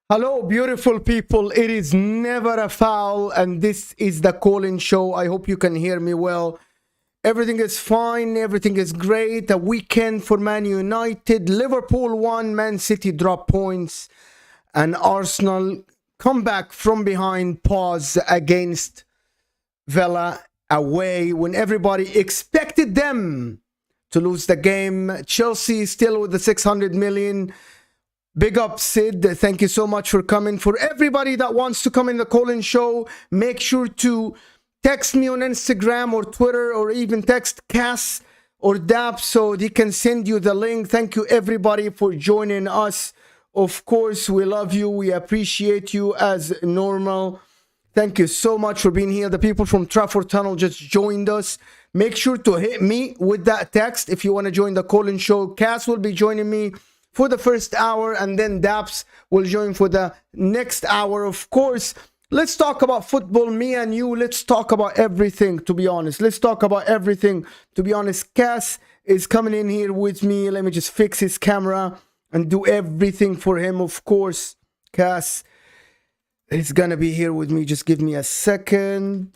Hello, beautiful people. It is never a foul, and this is the call-in show. I hope you can hear me well. Everything is fine. Everything is great. A weekend for Man United. Liverpool won. Man City dropped points. And Arsenal come back from behind, pause against Villa away when everybody expected them to lose the game. Chelsea still with the 600 million. Big up, Sid. Thank you so much for coming. For everybody that wants to come in the call-in show, make sure to text me on Instagram or Twitter, or even text Cass or Daps so they can send you the link. Thank you, everybody, for joining us. Of course, we love you. We appreciate you as normal. Thank you so much for being here. The people from Trafford Tunnel just joined us. Make sure to hit me with that text if you want to join the call-in show. Cass will be joining me for the first hour, and then Daps will join for the next hour. Of course, let's talk about football, me and you. Let's talk about everything, to be honest. Let's talk about everything, to be honest. Cass is coming in here with me. Let me just fix his camera and do everything for him. Of course, Cass is gonna be here with me. Just give me a second.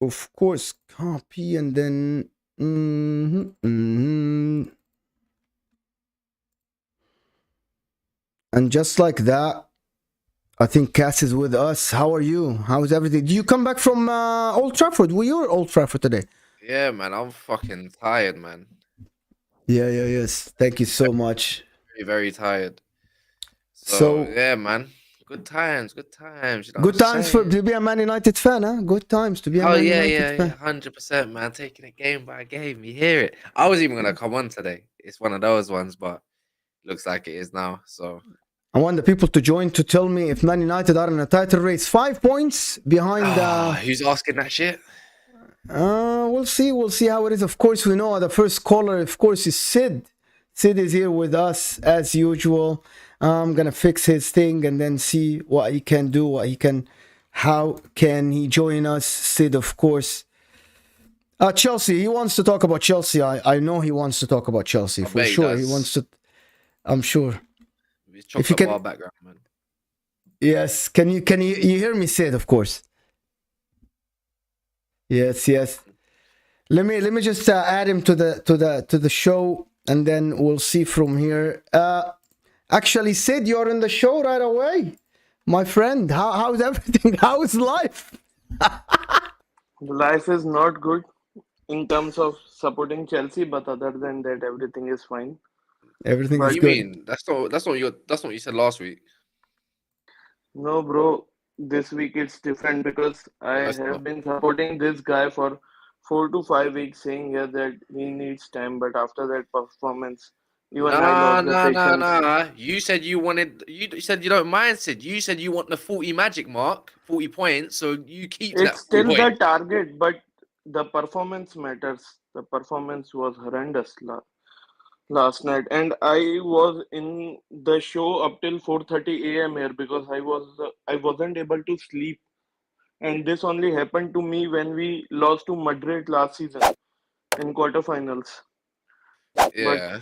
Of course, copy and then and just like that, I think Cass is with us. How are you? How's everything? Do you come back from Old Trafford? Were you at Old Trafford today? Yeah, man, I'm fucking tired, man. Yes. Thank you so much. Very, very tired. So yeah, man. Good times. You know good times to be a Man United fan, huh? Good times to be a Man United fan. 100%, man. Taking it game by game. You hear it. I was even gonna come on today. It's one of those ones, but looks like it is now. So I want the people to join to tell me if Man United are in a title race. 5 points behind. Who's asking that shit? We'll see. We'll see how it is. Of course, we know the first caller, of course, is Sid. Sid is here with us as usual. I'm gonna fix his thing and then see what he can do, how can he join us. Sid, of course. Chelsea, he wants to talk about Chelsea. I know he wants to talk about Chelsea for sure. He wants to. I'm sure. If you can, background, man. Yes, can you hear me, Sid? Of course. Yes. Let me just add him to the show, and then we'll see from here. Actually, Sid, you're in the show right away, my friend. How's everything? How's life? Life is not good in terms of supporting Chelsea, but other than that, everything is fine. Everything is good. Mean that's not what you said last week? No, bro. This week it's different because I have been supporting this guy for 4 to 5 weeks, saying here that he needs time, but after that performance. No. You said you said you don't mind, Sid. You said you want the 40 magic mark, 40 points, so you keep that. It's still the target, but the performance matters. The performance was horrendous last night, and I was in the show up till 4:30 a.m. here because I wasn't able to sleep, and this only happened to me when we lost to Madrid last season in quarterfinals. Yeah.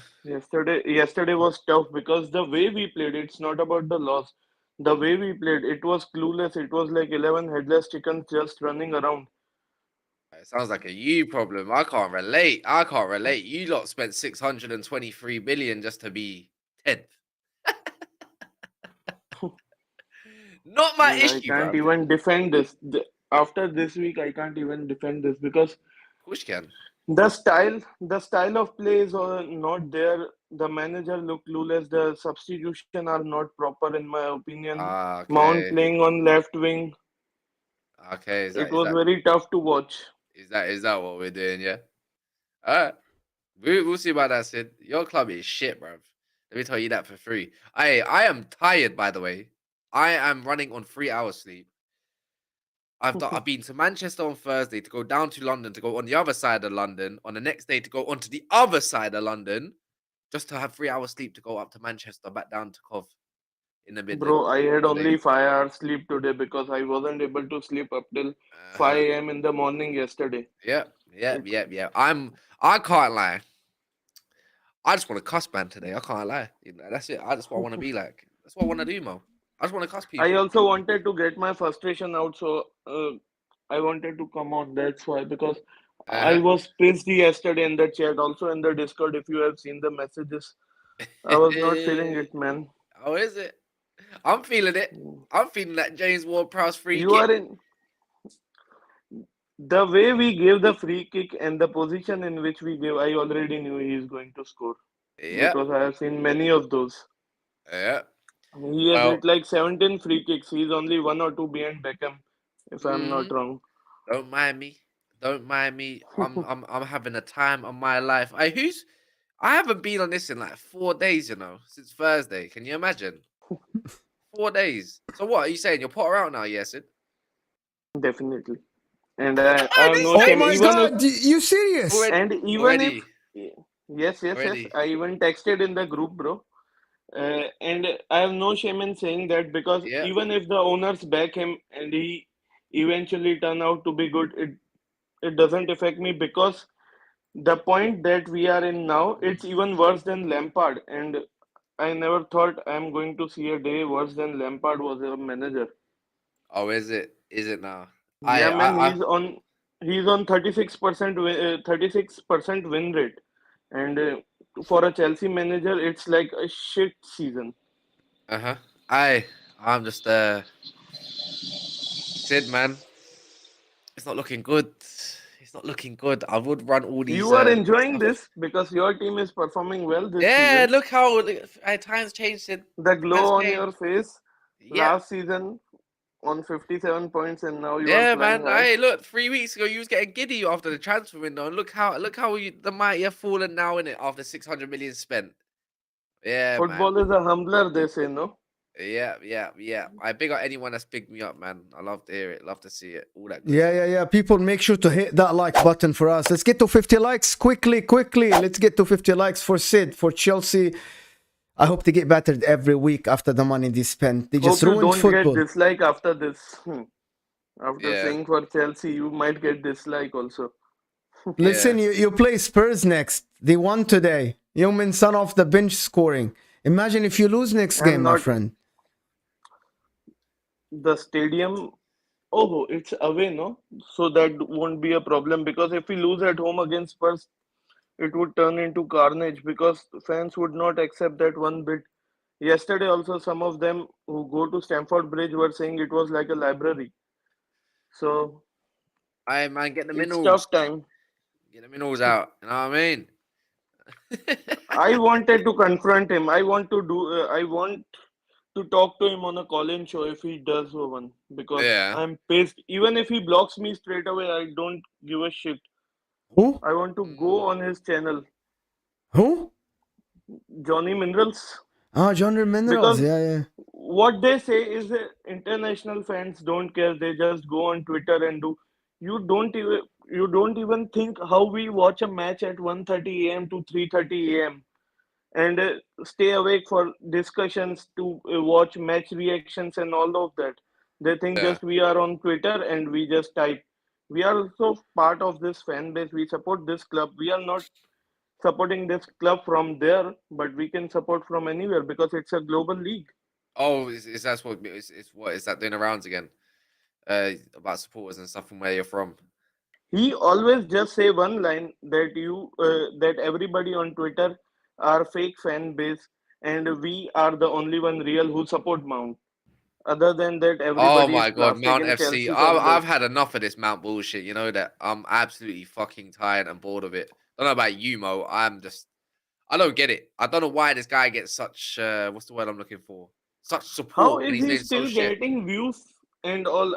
But yesterday was tough because the way we played, it's not about the loss. The way we played, it was clueless. It was like 11 headless chickens just running around. It sounds like a you problem. I can't relate. You lot spent 623 million just to be 10th. Not my issue. I can't even defend this. After this week, I can't even defend this because Push can. The style of play is not there. The manager look clueless. The substitution are not proper, in my opinion. Okay. Mount playing on left wing. Okay, it was very tough to watch. Is that what we're doing? Yeah. All right. We'll see about that, Sid. Your club is shit, bruv. Let me tell you that for free. I am tired, by the way. I am running on 3 hours sleep. I've been to Manchester on Thursday to go down to London to go on the other side of London. On the next day to go onto the other side of London, just to have 3 hours sleep to go up to Manchester, back down to Cov in the Bro, Midlands. I had only 5 hours sleep today because I wasn't able to sleep up till Uh-huh. 5 a.m. in the morning yesterday. Yeah. I can't lie. I just want to cuss, man, today. I can't lie. You know, that's it. That's what I want to be like. That's what I want to do, Mo. I just want to cuss I people. also wanted to get my frustration out, so I wanted to come on. That's why, because I Uh-huh. was pissed yesterday in the chat, also in the Discord. If you have seen the messages, I was not feeling it, man. Oh, is it? I'm feeling it. I'm feeling that James Ward-Prowse free You are kick. in the way we gave the free kick and the position in which we gave. I already knew he is going to score Yeah. because I have seen many of those. Yeah. He has Well, hit like 17 free kicks. He's only one or two behind Beckham, if I'm not mhm. wrong. Don't mind me. Don't mind me. I'm having a time of my life. I haven't been on this in like 4 days, you know, since Thursday. Can you imagine? 4 days. So what are you saying? You're Potter out now, yes? Definitely. And I have no Oh shame. my God, you serious? And even if, Already. yes, I even texted in the group, bro. And I have no shame in saying that because Yeah. even if the owners back him and he eventually turn out to be good, it doesn't affect me because the point that we are in now, it's even worse than Lampard. And I never thought I'm going to see a day worse than Lampard was a manager. Oh, is it? Is it now? Yeah, man, I he's on 36% win rate, and for a Chelsea manager, it's like a shit season. uh-huh. I'm just Sid, man. It's not looking good. It's not looking good. I would run all these You are enjoying stuff. this because your team is performing well this Yeah, season. look how times changed, Sid. The glow Times on your changed. face Yeah. last season on 57 points, and now you are Yeah, flying man. high. Hey, look, 3 weeks ago you was getting giddy after the transfer window, and look how the mighty have fallen now in it after 600 million spent. Yeah, man. Football is a humbler, they say, no? Yeah. I big up anyone that's picked me up, man. I love to hear it, love to see it, all that good Yeah, stuff. yeah, yeah. People, make sure to hit that like button for us. Let's get to 50 likes quickly. Let's get to 50 likes for Sid, for Chelsea. I hope they get battered every week after the money they spent. They just Hope you ruined don't get football. dislike after this. After Yeah. saying for Chelsea, you might get dislike also. Listen, Yeah. you play Spurs next. They won today. Yeoman son off the bench scoring. Imagine if you lose next game, I'm my not friend. the stadium. Oh, it's away, no? So that won't be a problem because if we lose at home against Spurs, it would turn into carnage because fans would not accept that one bit. Yesterday, also, some of them who go to Stamford Bridge were saying it was like a library. So I man, get the it's minerals. tough time. Get the minerals out. You know what I mean? I wanted to confront him. I want to talk to him on a call-in show if he does one because Yeah. I'm pissed. Even if he blocks me straight away, I don't give a shit. Who? I want to go Mm. on his channel, Who? Johnny Minerals, Ah, genre minerals. because Yeah, yeah. what they say is that international fans don't care. They just go on Twitter and do. You don't even think how we watch a match at 1:30 a.m. to 3:30 a.m. and stay awake for discussions to watch match reactions and all of that. They think Yeah. just we are on Twitter and we just type. We are also part of this fan base. We support this club. We are not supporting this club from there, but we can support from anywhere because it's a global league. Oh, is that's what it's what is that doing the rounds again? About supporters and stuff from where you're from. He always just say one line that everybody on Twitter are fake fan base and we are the only one real who support Mount. Other than that, Oh everybody is my god, plastic Mount and FC. Chelsea I've fanboys. had enough of this Mount bullshit. You know that I'm absolutely fucking tired and bored of it. Don't know about you, Mo. I don't get it. I don't know why this guy gets such what's the word I'm looking for? Such How support when is he's he doing so still shit. getting views and all?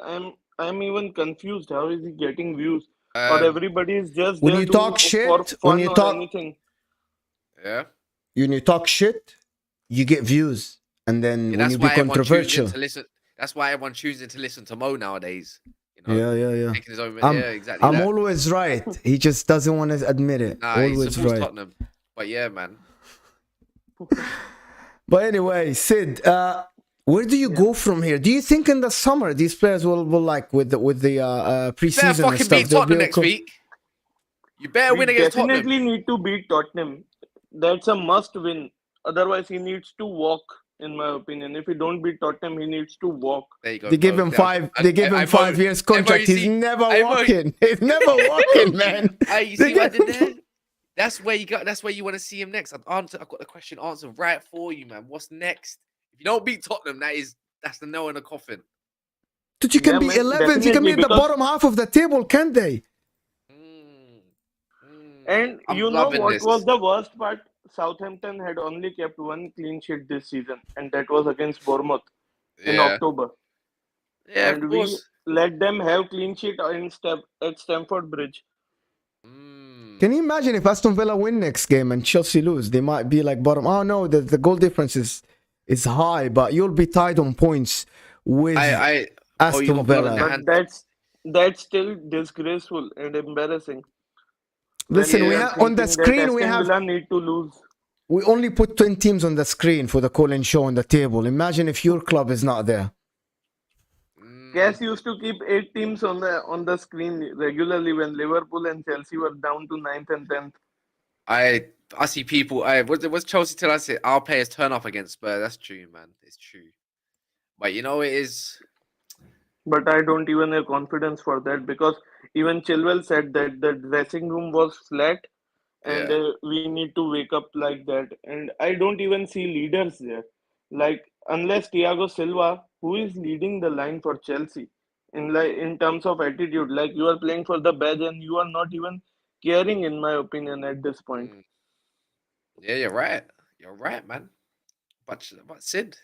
I'm even confused. How is he getting views? Or Um, everybody is just When there you to talk for shit, fun or anything? yeah. when you talk shit, you get views. And then Yeah, when that's you be why everyone tunes in controversial, to listen. That's why everyone tunes in to listen to Mo nowadays. You know, Yeah. making his own. I'm, Yeah, exactly I'm that. always right. He just doesn't want to admit it. Nah, he Always supports right. Tottenham. But yeah, man. But anyway, Sid, where do you Yeah. go from here? Do you think in the summer these players will like with the Better preseason and fucking stuff? beat They'll be Tottenham next okay? week. You better We win against Tottenham. definitely need to beat Tottenham. That's a must win. Otherwise, he needs to walk, in my opinion. If he don't beat Tottenham, he needs to walk. There you go. They give bro. him five. They give him 5 years contract. He's never walking. He's never walking, man. You They see what I give did him- there? That's where you got. That's where you want to see him next. I've got the question answered right for you, man. What's next? If you don't beat Tottenham, that's the nail in the coffin. But you can Yeah, be man, 11th. You can be definitely, at the because- bottom half of the table, can't they? And I'm you know loving what this. was the worst part? Southampton had only kept one clean sheet this season, and that was against Bournemouth in Yeah, October. yeah, And of we course. let them have clean sheet at Stamford Bridge. Can you imagine if Aston Villa win next game and Chelsea lose? They might be like bottom. Oh no, the goal difference is high, but you'll be tied on points with you Aston got blood on your Villa. hands. But that's still disgraceful and embarrassing. Listen, When we are have on the thinking that screen we Aston have Villa need to lose. we only put 10 teams on the screen for the call-in show on the table. Imagine if your club is not there. Cass used to keep 8 teams on the screen regularly when Liverpool and Chelsea were down to 9th and 10th. I see people. What's Chelsea till I say our players turn up against Spurs? That's true, man. It's true. But you know it is. But I don't even have confidence for that, because even Chilwell said that the dressing room was flat and Yeah. we need to wake up like that. And I don't even see leaders there. Like, unless Thiago Silva, who is leading the line for Chelsea in terms of attitude, like you are playing for the badge and you are not even caring, in my opinion, at this point. Yeah, you're right. You're right, man. But Sid,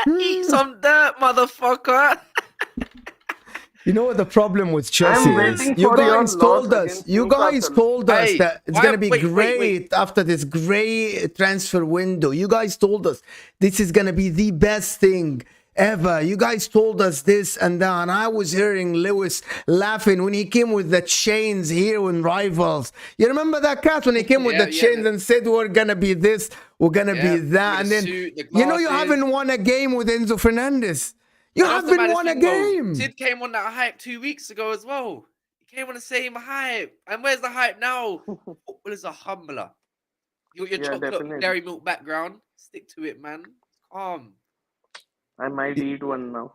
eat some dirt, motherfucker. You know what the problem with Chelsea is? waiting You for your guys loss told us. against You guys Newcastle. told us Hey, that it's why- gonna be wait, great wait. after this great transfer window. You guys told us this is gonna be the best thing ever. You guys told us this and that, and I was hearing Lewis laughing when he came with the chains here in Rivals. You remember that cat when he came with Yeah, the yeah, chains the- and said we're gonna be this, we're gonna Yeah, be that, with and the then suit, the you know you glasses. haven't won a game with Enzo Fernandez. You And that's the haven't maddest won a thing, though. game. Sid came on that hype 2 weeks ago as well. He came on the same hype. And where's the hype now? Football is a humbler. You got your Yeah, chocolate definitely. dairy milk background. Stick to it, man. Calm. I might eat one now.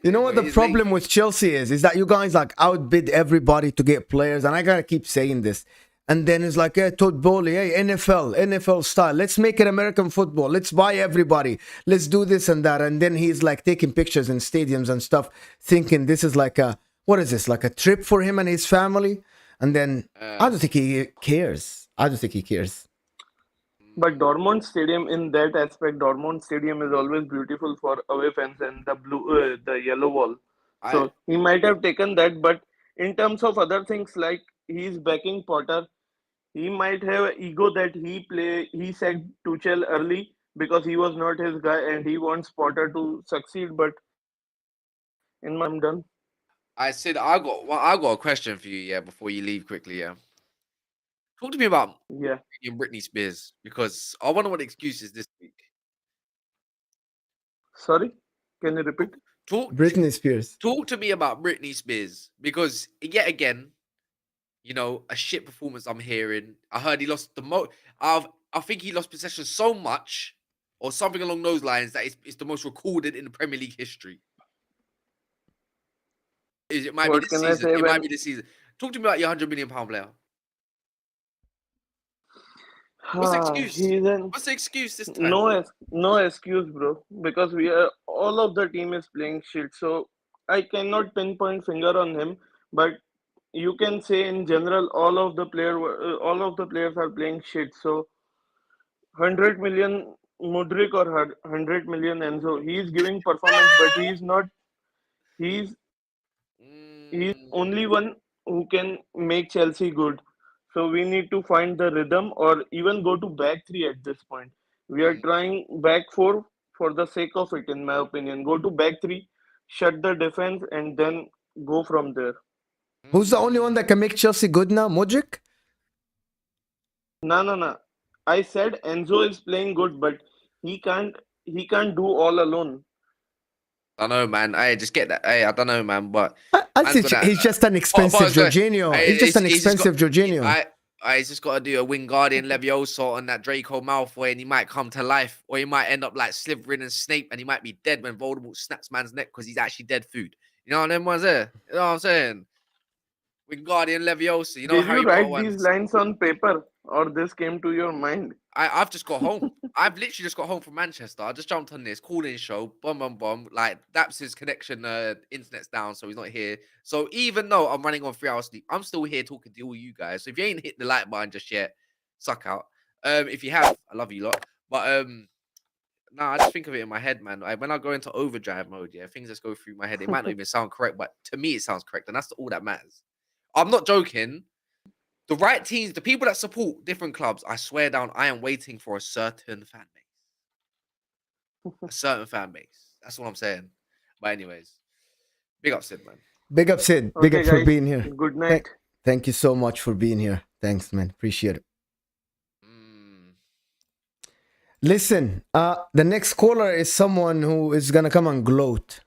You know what Well, the it's problem with Chelsea is? Is that you guys like outbid everybody to get players, and I gotta keep saying this. And then it's like, hey, Todd Bowley, hey, NFL style. Let's make it American football. Let's buy everybody. Let's do this and that. And then he's like taking pictures in stadiums and stuff, thinking this is like what is this? Like a trip for him and his family? And then I don't think he cares. I don't think he cares. But Dortmund Stadium, in that aspect, Dortmund Stadium is always beautiful for away fans and the yellow wall. So he might have taken that, but in terms of other things, like he's backing Potter, he might have ego that he said Tuchel early because he was not his guy and he wants Potter to succeed. But in my, I'm done. Sid, I got a question for you, yeah, before you leave quickly, yeah. Talk to me about Yeah. Britney Spears, because I wonder what the excuse is this week. Sorry, can you repeat? Britney Spears. Talk to me about Britney Spears, because yet again, you know, a shit performance I'm hearing. I heard he lost I think he lost possession so much, or something along those lines, that it's the most recorded in the Premier League history. It might be What this can I season. say It might when be this season. Talk to me about your £100 million player. What's the excuse? he's an What's the excuse this time? no excuse, bro. Because all of the team is playing shit. So I cannot pinpoint finger on him, but you can say in general all of the players are playing shit. So 100 million Mudrik or 100 million Enzo, he is giving performance, but he is not. He's he's only one who can make Chelsea good. So we need to find the rhythm or even go to back three at this point. We are trying back four for the sake of it, in my opinion. Go to back three shut the defense, and then go from there. Who's the only one that can make Chelsea good now? Modric? No. I said Enzo is playing good, but he can't do all alone. I don't know, man. I just get that. Hey, I don't know, man. But I man's think gonna, he's just an expensive Jorginho. He's just an expensive Jorginho. He's just got to do a Wingardium Leviosa on that Draco Malfoy, and he might come to life, or he might end up like Slytherin and Snape, and he might be dead when Voldemort snaps man's neck because he's actually dead food. You know what them ones there? You know what I'm saying? Wingardium Leviosa. You know Did Harry you Potter write these ones. lines on paper, or this came to your mind? I've just got home. I've literally just got home from Manchester. I just jumped on this call-in show. Boom. Like Daps' connection, internet's down, so he's not here. So even though I'm running on 3 hours sleep, I'm still here talking to all you guys. So if you ain't hit the like button just yet, suck out. If you have, I love you lot. But I just think of it in my head, man. When I go into overdrive mode, yeah, things just go through my head. It might not even sound correct, but to me, it sounds correct, and that's all that matters. I'm not joking. The right teams, the people that support different clubs, I swear down, I am waiting for a certain fan base. A certain fan base. That's what I'm saying. But anyways, big up Sid, man. Big up Sid. Big up for being here. Good night. Thank you so much for being here. Thanks, man. Appreciate it. Listen, the next caller is someone who is gonna come and gloat.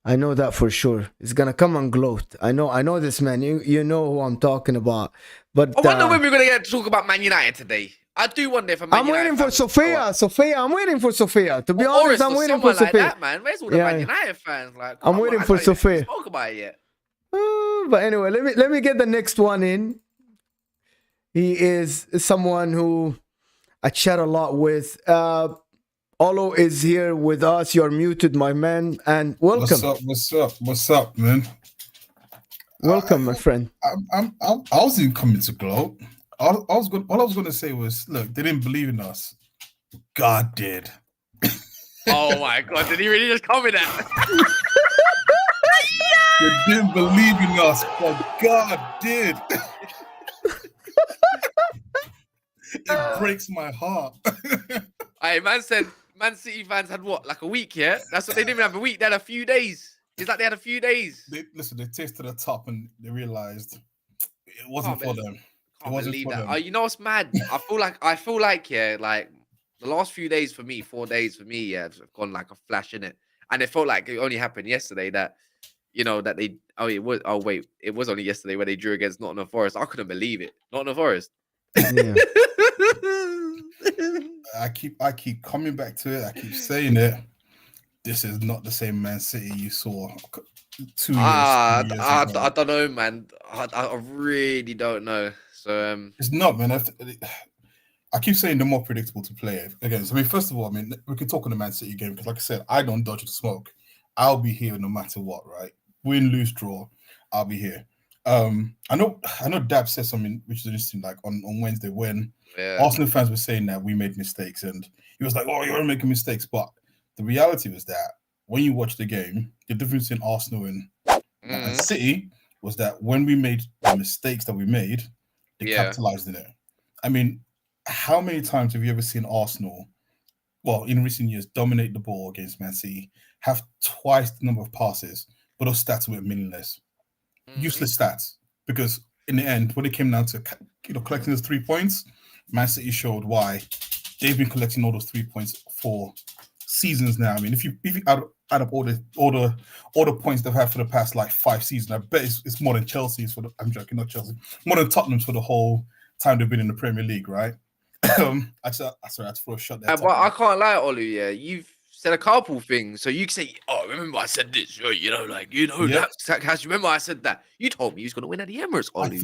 I know that for sure. He's gonna come and gloat. I know this man. You know who I'm talking about. But I wonder when we're gonna get to talk about Man United today. I do wonder if I'm waiting for Sofia. I'm waiting for Sofia. To be honest, I'm waiting for Sofia. Like that, man. Where's all the Man United fans? Like, I'm waiting for Sofia. Spoke about it yet. But anyway, let me get the next one in. He is someone who I chat a lot with. Olo is here with us. You're muted, my man, and welcome. What's up, man? Welcome, my friend. I wasn't coming to gloat. All I was going to say was, look, they didn't believe in us. God did. Oh my God! Did he really just comment that? They didn't believe in us, but God did. It breaks my heart. Hey, man said Man City fans had what, like a week, yeah? That's what they didn't even have a week. They had a few days. It's like they had a few days. They tasted the top and they realized it wasn't for them. Can't believe that. You know what's mad? I feel like, yeah, like the last few days for me, 4 days for me, yeah, have gone like a flash in it. And it felt like it only happened yesterday that, you know, that they, it was only yesterday when they drew against Nottingham Forest. I couldn't believe it. Nottingham Forest. Yeah. I keep coming back to it. I keep saying it. This is not the same Man City you saw 2 years. I don't know, man. I really don't know. So it's not, man. I keep saying they're more predictable to play against. I mean, first of all, I mean, we can talk on the Man City game because, like I said, I don't dodge the smoke. I'll be here no matter what, right? Win, lose, draw, I'll be here. I know Daps said something which is interesting, like on Wednesday when Arsenal fans were saying that we made mistakes, and he was like, "Oh, you're making mistakes," but the reality was that when you watch the game, the difference in Arsenal and City was that when we made the mistakes that we made, they capitalized in it. I mean, how many times have you ever seen Arsenal, well, in recent years, dominate the ball against Man City, have twice the number of passes, but those stats were meaningless, useless stats? Because in the end, when it came down to collecting those 3 points, Man City showed why they've been collecting all those 3 points for seasons now. I mean, if you add up all the points they've had for the past like 5 seasons, I bet it's more than Chelsea's for the. I'm joking, not Chelsea. More than Tottenham's for the whole time they've been in the Premier League, right? I had to throw a shot there. But I can't lie, Olu. Yeah, you've said a couple things, so you can say, "Oh, remember I said this?" You know, like that. Remember I said that? You told me he was going to win at the Emirates, Olu.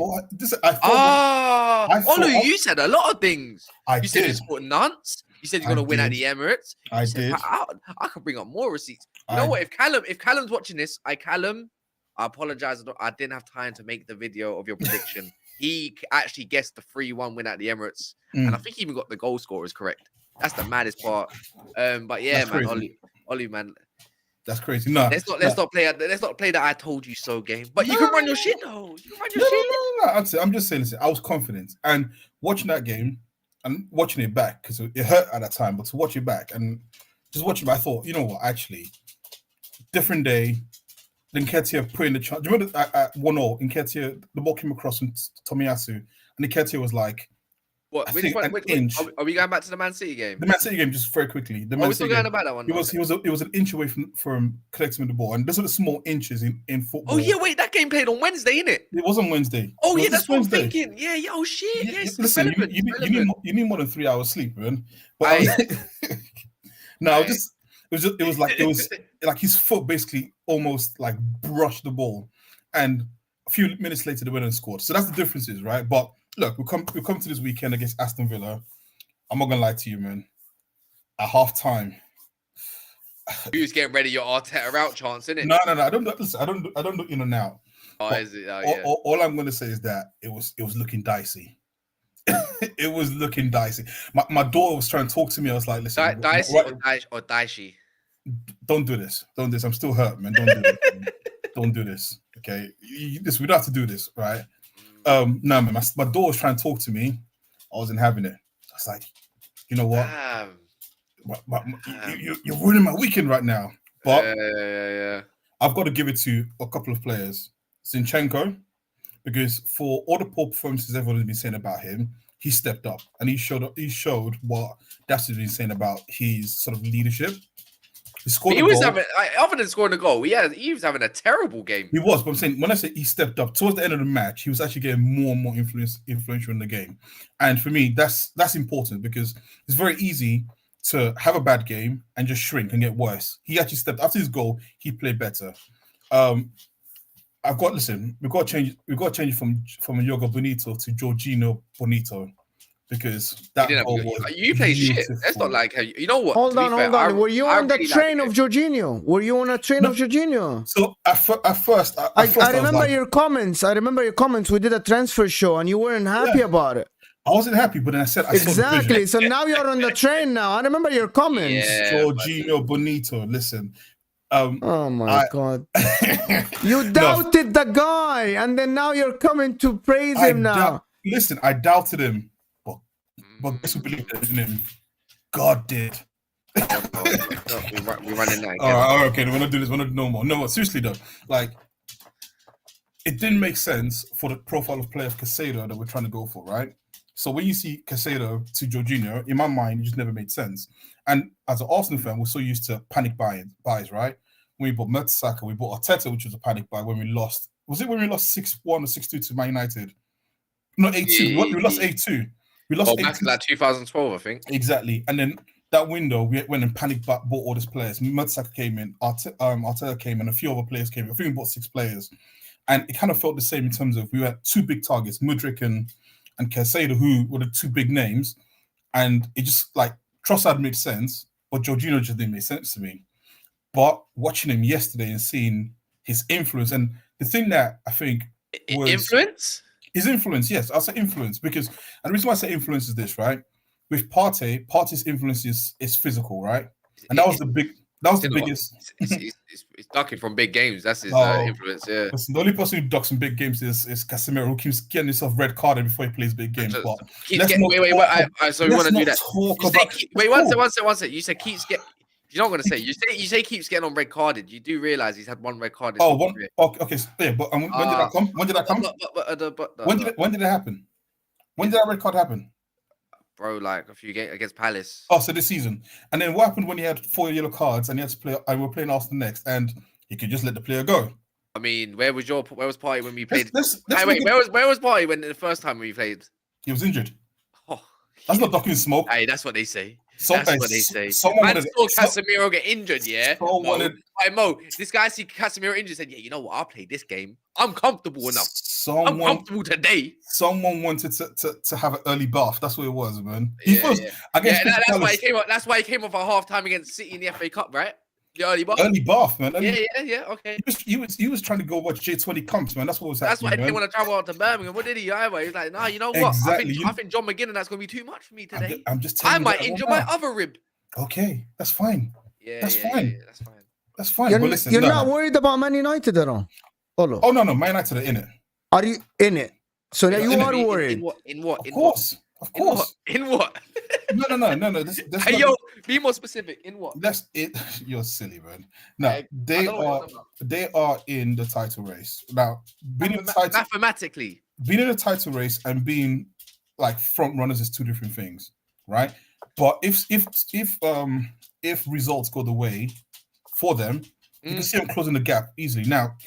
Olu, you said a lot of things. You said it's for nonce. You said you're going to win at the Emirates. I did. I could bring up more receipts. You know what? If Callum's watching this, I apologize. I didn't have time to make the video of your prediction. He actually guessed the 3-1 win at the Emirates, and I think he even got the goal scorers correct. That's the maddest part. But yeah, that's man, Ollie, man, that's crazy. No, let's not play that I told you so game. But you can run your shit though. You can run your shit. No. I'm just saying, listen, I was confident, and watching that game and watching it back because it hurt at that time. But to watch it back and just watch it, I thought, you know what, actually, different day. Then Nketiah put in the chance. Do you remember at 1-0, Nketiah, the ball came across from Tomiyasu, and Nketiah was like, What? I Which think one? an inch. Are we going back to the Man City game? The Man City game, just very quickly. The Are Man we still City going game, about that one? He was an inch away from collecting the ball, and those are the small inches in football. Oh yeah, wait, that game played on Wednesday, innit? It wasn't Wednesday. Oh It was yeah, this that's what I'm Wednesday. thinking. Yeah, yeah. Oh shit. Yes. Listen, Relevant, you need more than 3 hours sleep, man. But it was like his foot basically almost like brushed the ball, and a few minutes later they went and scored. So that's the differences, right? But look, we come to this weekend against Aston Villa. I'm not gonna lie to you, man. At half time, you was getting ready your Arteta out chance, innit? No. I don't do in and out. Oh, is it? Oh, yeah. All I'm gonna say is that it was looking dicey. It was looking dicey. My daughter was trying to talk to me. I was like, listen, dicey or dicey. Don't do this. Don't do this. I'm still hurt, man. Don't do this. Don't do this. Okay, we don't have to do this, right? No, man. My daughter was trying to talk to me. I wasn't having it. I was like, you know what? You're ruining my weekend right now. But yeah. I've got to give it to a couple of players. Zinchenko, because for all the poor performances everyone has been saying about him, he stepped up and he showed what Daps has been saying about his sort of leadership. He was having, other than scoring a goal, he was having a terrible game. He was, but I'm saying when I say he stepped up towards the end of the match, he was actually getting more and more influential in the game. And for me, that's important because it's very easy to have a bad game and just shrink and get worse. He actually stepped after his goal. He played better. We've got to change it from Yoga Bonito to Jorginho Bonito. Because that goal was you play shit. That's not like how you know what. Hold on. Were you on the train of Jorginho? Were you on a train of Jorginho? So at first, I remember your comments. We did a transfer show, and you weren't happy about it. I wasn't happy, but then I said exactly. So now you're on the train. Now I remember your comments. Yeah, Jorginho Bonito. Listen. Oh my God! You doubted the guy, and then now you're coming to praise him now. Listen, I doubted him. But guess who believed in him? God did. We're running that again. All right, okay. We're not doing this. We're not no more. No, seriously though. Like, it didn't make sense for the profile of player of Caicedo that we're trying to go for, right? So when you see Caicedo to Jorginho, in my mind, it just never made sense. And as an Arsenal fan, we're so used to panic buys, right? When we bought Mertesacker, we bought Arteta, which was a panic buy when we lost. Was it when we lost 6-1 or 6-2 to Man United? No, 8-2. We lost 8-2. We lost back in like 2012, I think. Exactly. And then that window, we went and panic bought all these players. Mertesacker came in, Arteta came in, a few other players came in. I think we bought 6 players. And it kind of felt the same in terms of we had 2 big targets, Mudryk and Caicedo, who were the 2 big names. And it just like Trossard made sense, but Jorginho just didn't make sense to me. But watching him yesterday and seeing his influence, and the thing that I think was... Influence? His influence, yes, I'll say influence because, and the reason why I say influence is this, right? With Partey's influence is physical, right? And that was the biggest. It's ducking from big games. That's his influence. Yeah. Listen, the only person who ducks in big games is Casemiro, who keeps getting himself red carded before he plays big games. So we want to do that. Wait, one sec. You said keeps get. You know what I'm gonna say? You say keeps getting on red carded. You do realize he's had 1 red card. Okay. Yeah, but when did that come? When did that come? When did it happen? When did that red card happen? Bro, like a few games against Palace. Oh, so this season. And then what happened when he had 4 yellow cards and he had to play? And we're playing Arsenal next, and he could just let the player go. I mean, where was Partey when we played? Where was Partey when the first time we played? He was injured. Oh, that's not ducking smoke. Hey, that's what they say. That's what they say. Man saw Casemiro get injured, yeah? Mo, this guy see Casemiro injured said, yeah, you know what? I'll play this game. I'm comfortable enough. I'm comfortable today. Someone wanted to have an early bath. That's what it was, man. That's why he came off at half-time against City in the FA Cup, right? The early bath, man. Yeah, okay. He was trying to go watch J20 comps, man. That's what was happening. That's why he didn't want to travel out to Birmingham. What did he? He's like, nah, you know what? Exactly. I think John McGinnon, that's going to be too much for me today. I'm just telling you. I might injure my other rib. Okay, that's fine. That's fine. That's fine. You're not worried about Man United at all? Oh, no. Man United are in it. Are you in it? So that you are worried? In what? Of course. In what? No. Hey, yo, be more specific. In what? That's it. You're silly, man. No, I don't know what you're talking about. they are in the title race now. Being in the title, Mathematically, being in the title race and being like front runners is two different things, right? But if results go the way for them, you can see them closing the gap easily. Now,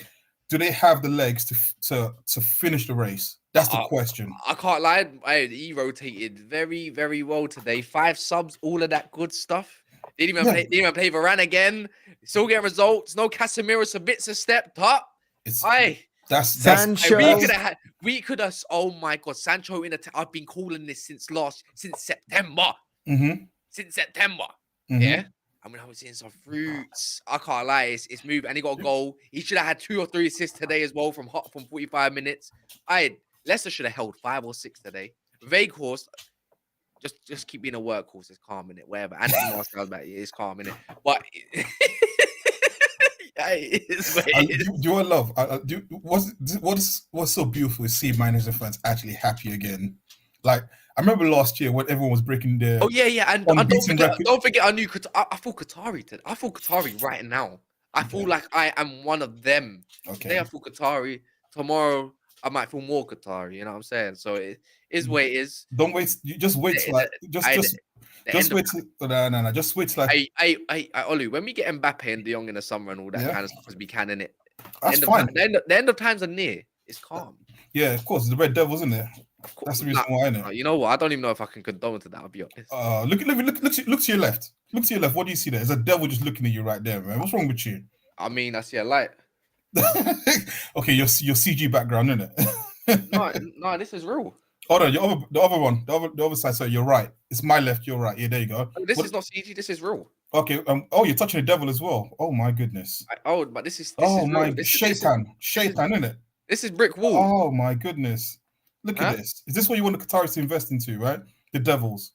do they have the legs to finish the race? That's the question. I can't lie. He rotated very, very well today. 5 subs, all of that good stuff. Didn't even play Varane again. Still getting results. No Casemiro. Sabitzer stepped up. That's Sancho. We could have. Oh my God, Sancho in the. I've been calling this since September. Mm-hmm. Since September. Mm-hmm. Yeah. I mean, I was seeing some fruits. I can't lie. It's moved, and he got a goal. He should have had 2 or 3 assists today as well from 45 minutes. Leicester should have held 5 or 6 today. Veghorst, just keep being a workhorse. It's calm in it. Whatever. Anthony Martial's back. It's calm in it. But it's what it is. Do you love? What's so beautiful is seeing Manchester fans actually happy again. Like I remember last year when everyone was breaking their. Oh yeah, and don't forget I knew I feel Qatari today. I feel Qatari right now. I feel like I am one of them. Okay. Today I feel Qatari. Tomorrow I might feel more Qatari. You know what I'm saying? So it is what it is. Don't wait. You just wait till like just wait till no. Just wait till like. Olu, when we get Mbappe and De Jong in the summer and all that kind of stuff, as we can in it. That's fine. The end of times are near. It's calm. Yeah, of course. The Red Devils, isn't it? That's the reason why, innit? You know what? I don't even know if I can condone to that. I'll be honest. Look to your left. Look to your left. What do you see there? There's a devil just looking at you right there, man. What's wrong with you? I mean, I see a light. Okay, your CG background, innit? No, this is real. Hold on, the other one, the other side. So you're right. It's my left. You're right. Yeah, there you go. This is not CG. This is real. Okay. You're touching the devil as well. Oh my goodness. But this is. Shaitan, innit? This is brick wall. Oh my goodness. Look at this. Is this what you want the Qataris to invest into, right? The devils.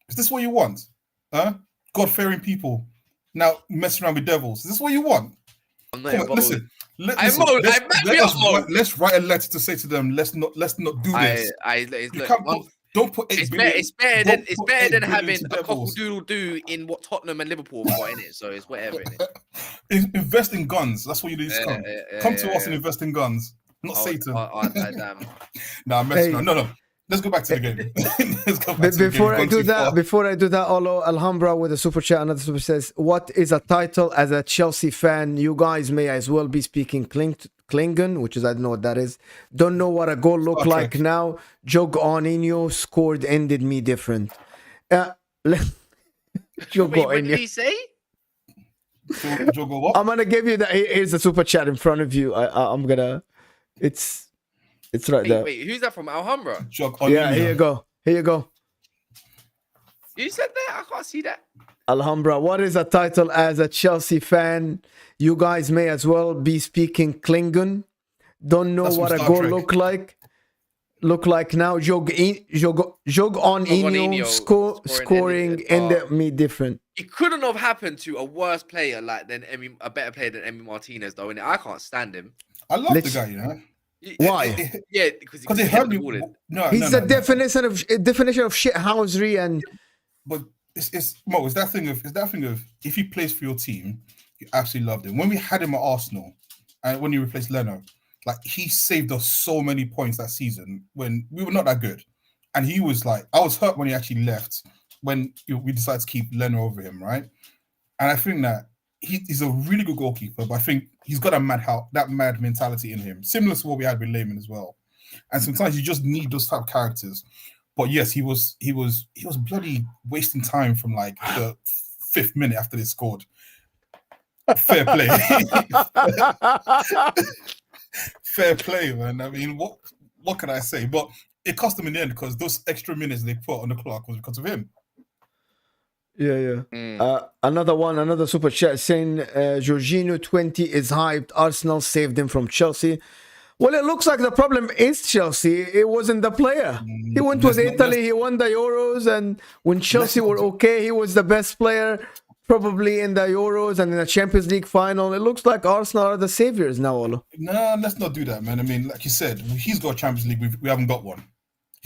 Is this what you want? Huh? God-fearing people now messing around with devils. Is this what you want? Listen. Let's write a letter to say to them. Let's not do this. Don't put 8 billion. It's better than having a couple doodle-doo in what Tottenham and Liverpool have got in it. So it's whatever. Invest in guns. That's what you need to come. Come to us and invest in guns. Not Satan. Damn. Nah, I'm messing around. No. Let's go back to the game. Before I do that, Olo Alhambra with a super chat. Another super says, "What is a title as a Chelsea fan? You guys may as well be speaking Klingon, which is I don't know what that is. Don't know what a goal look like now. Jog on Inyo scored, ended me different. What did he say? I'm gonna give you the. Here's a super chat in front of you. I'm gonna. It's right there. Wait, who's that from? Alhambra? Yeah, here you go. You said that? I can't see that. Alhambra, what is a title as a Chelsea fan? You guys may as well be speaking Klingon. Don't know what a goal look like now. Jog on Inyo scoring ended me different. It couldn't have happened to a worse player a better player than Emi Martinez though. And I can't stand him. I love the guy, you know. Why? Yeah, because he hurt me. He's the definition of shithousery and. But it's that thing of if he plays for your team, you absolutely loved him. When we had him at Arsenal, and when he replaced Leno, like he saved us so many points that season when we were not that good, and he was like, I was hurt when he actually left when we decided to keep Leno over him, right? And I think that he's a really good goalkeeper, but I think he's got that mad mentality in him, similar to what we had with Lehman as well. And sometimes you just need those type of characters. But yes, he was bloody wasting time from like the 5th minute after they scored. Fair play. Fair play, man. I mean, what can I say? But it cost them in the end because those extra minutes they put on the clock was because of him. Yeah. Another super chat saying Jorginho 20 is hyped. Arsenal saved him from Chelsea. Well, it looks like the problem is Chelsea. It wasn't the player. He went with Italy. He won the Euros, and when Chelsea were okay, he was the best player probably in the Euros and in the Champions League final. It looks like Arsenal are the saviors now, Olo. No, let's not do that, man. I mean, like you said, he's got a Champions League. We haven't got one.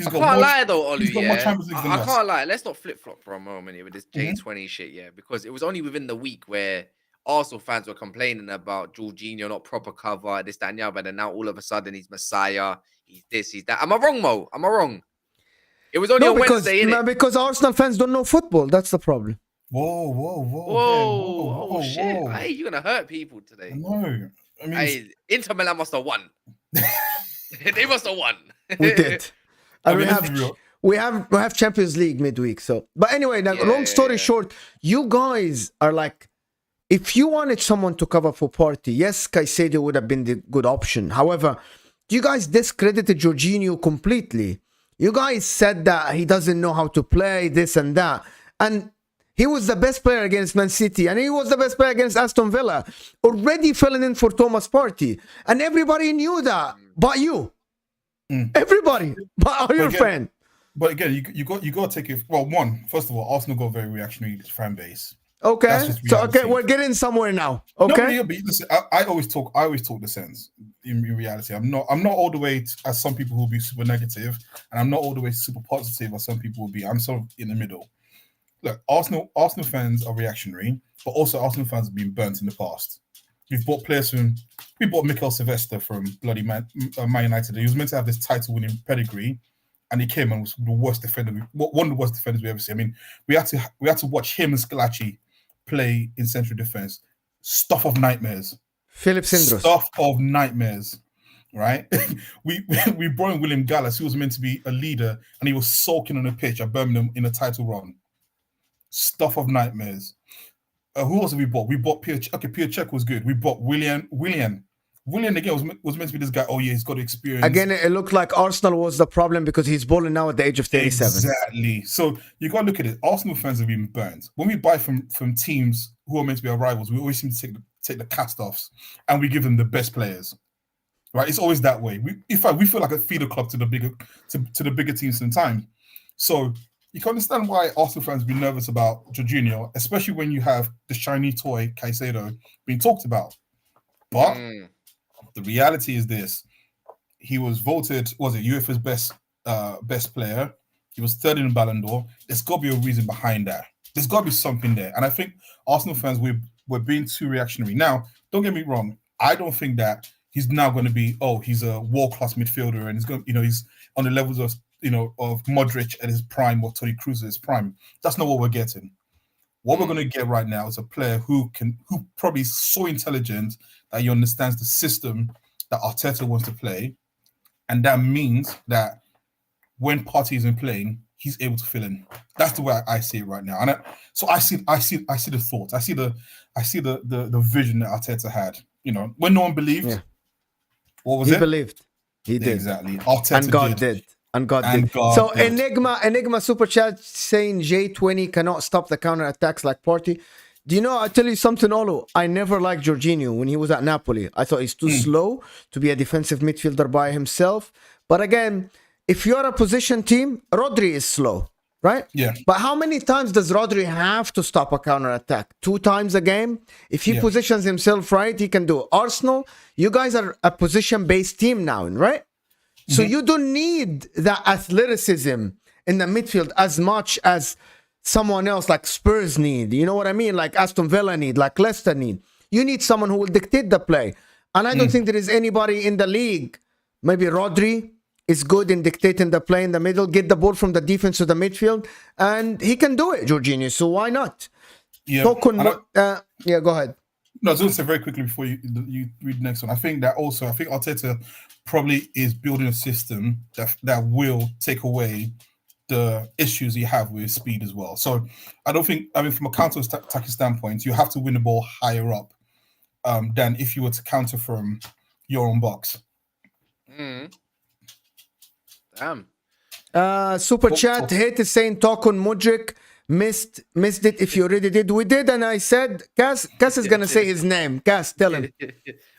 I can't lie though, Olu. He's got more Champions Leagues than I us. can't lie. Let's not flip flop for a moment here with this Mhm. J20 shit, yeah, because it was only within the week where Arsenal fans were complaining about Jorginho not proper cover, this, that, and the other, and now all of a sudden he's Messiah, he's this, he's that. Am I wrong, Mo? Am I wrong? It was only No, on Wednesday, innit? because Arsenal fans don't know football. That's the problem. Whoa, whoa, whoa, Whoa, whoa, shit! whoa. Hey, you're gonna hurt people today. No, I mean, Hey, Inter Milan must have won. They must have won. We did. And let's be real. we have Champions League midweek. So, but anyway, now, Yeah, long story yeah. short, you guys are like, if you wanted someone to cover for Party, yes, Caicedo would have been the good option. However, you guys discredited Jorginho completely. You guys said that he doesn't know how to play this and that, and he was the best player against Man City, and he was the best player against Aston Villa. Already filling in for Thomas Partey, and everybody knew that, but you. Everybody, but your friend. But again, you got to take it. Well, first of all, Arsenal got a very reactionary fan base. Okay, That's just so reality. we're getting somewhere now. Okay, No, but listen, I always talk the sense. In reality, I'm not all the way as some people who will be super negative, and I'm not all the way super positive as some people will be. I'm sort of in the middle. Look, Arsenal fans are reactionary, but also Arsenal fans have been burnt in the past. We bought Mikel Sylvester from bloody Man United. He was meant to have this title-winning pedigree, and he came and was the worst defender. One of the worst defenders we ever seen. I mean, we had to watch him and Scalacci play in central defense. Stuff of nightmares. Philip Sindros. Stuff of nightmares. Right? we brought in William Gallas, who was meant to be a leader, and he was sulking on the pitch at Birmingham in a title run. Stuff of nightmares. Who else have we bought? We bought Pierre Cech was good. We bought William again was meant to be this guy. Oh yeah, he's got experience. Again, it looked like Arsenal was the problem because he's balling now at the age of 37. Exactly. So you got to look at it. Arsenal fans have been burned. When we buy from teams who are meant to be our rivals, we always seem to take the cast-offs and we give them the best players. Right? It's always that way. We feel like a feeder club to the bigger teams sometimes. So you can understand why Arsenal fans be nervous about Jorginho, especially when you have the shiny toy Caicedo being talked about. But the reality is this: he was voted, UEFA's best player. He was third in the Ballon d'Or. There's got to be a reason behind that. There's got to be something there. And I think Arsenal fans we're being too reactionary. Now, don't get me wrong. I don't think that he's now going to be he's a world-class midfielder and he's going he's on the levels of of Modric at his prime or Toni Kroos at his prime. That's not what we're getting. What we're going to get right now is a player who probably is so intelligent that he understands the system that Arteta wants to play, and that means that when Partey isn't playing, he's able to fill in. That's the way I see it right now. And so I see the thought. I see the vision that Arteta had. When no one believed, what was it? He believed. He did. Exactly. Arteta and God did. And God did. So Enigma Super Chat saying J20 cannot stop the counter attacks like Partey. Do you know, I'll tell you something, Olo. I never liked Jorginho when he was at Napoli. I thought he's too slow to be a defensive midfielder by himself. But again, if you're a position team, Rodri is slow, right? Yeah. But how many times does Rodri have to stop a counter attack? 2 times a game? If he positions himself right, he can do it. Arsenal, you guys are a position-based team now, right? So you don't need that athleticism in the midfield as much as someone else like Spurs need. You know what I mean? Like Aston Villa need, like Leicester need. You need someone who will dictate the play. And I don't think there is anybody in the league. Maybe Rodri is good in dictating the play in the middle, get the ball from the defense to the midfield, and he can do it, Jorginho. So why not? Yeah. Go ahead. No, I was going to say very quickly before you read the next one. I think Arteta probably is building a system that will take away the issues you have with speed as well. So from a counter-attacking standpoint, you have to win the ball higher up than if you were to counter from your own box. Damn. Super chat, Hate is saying talk on Modric. Missed it if you already did. We did, and I said, Cass is going to say his name. Cass, tell him.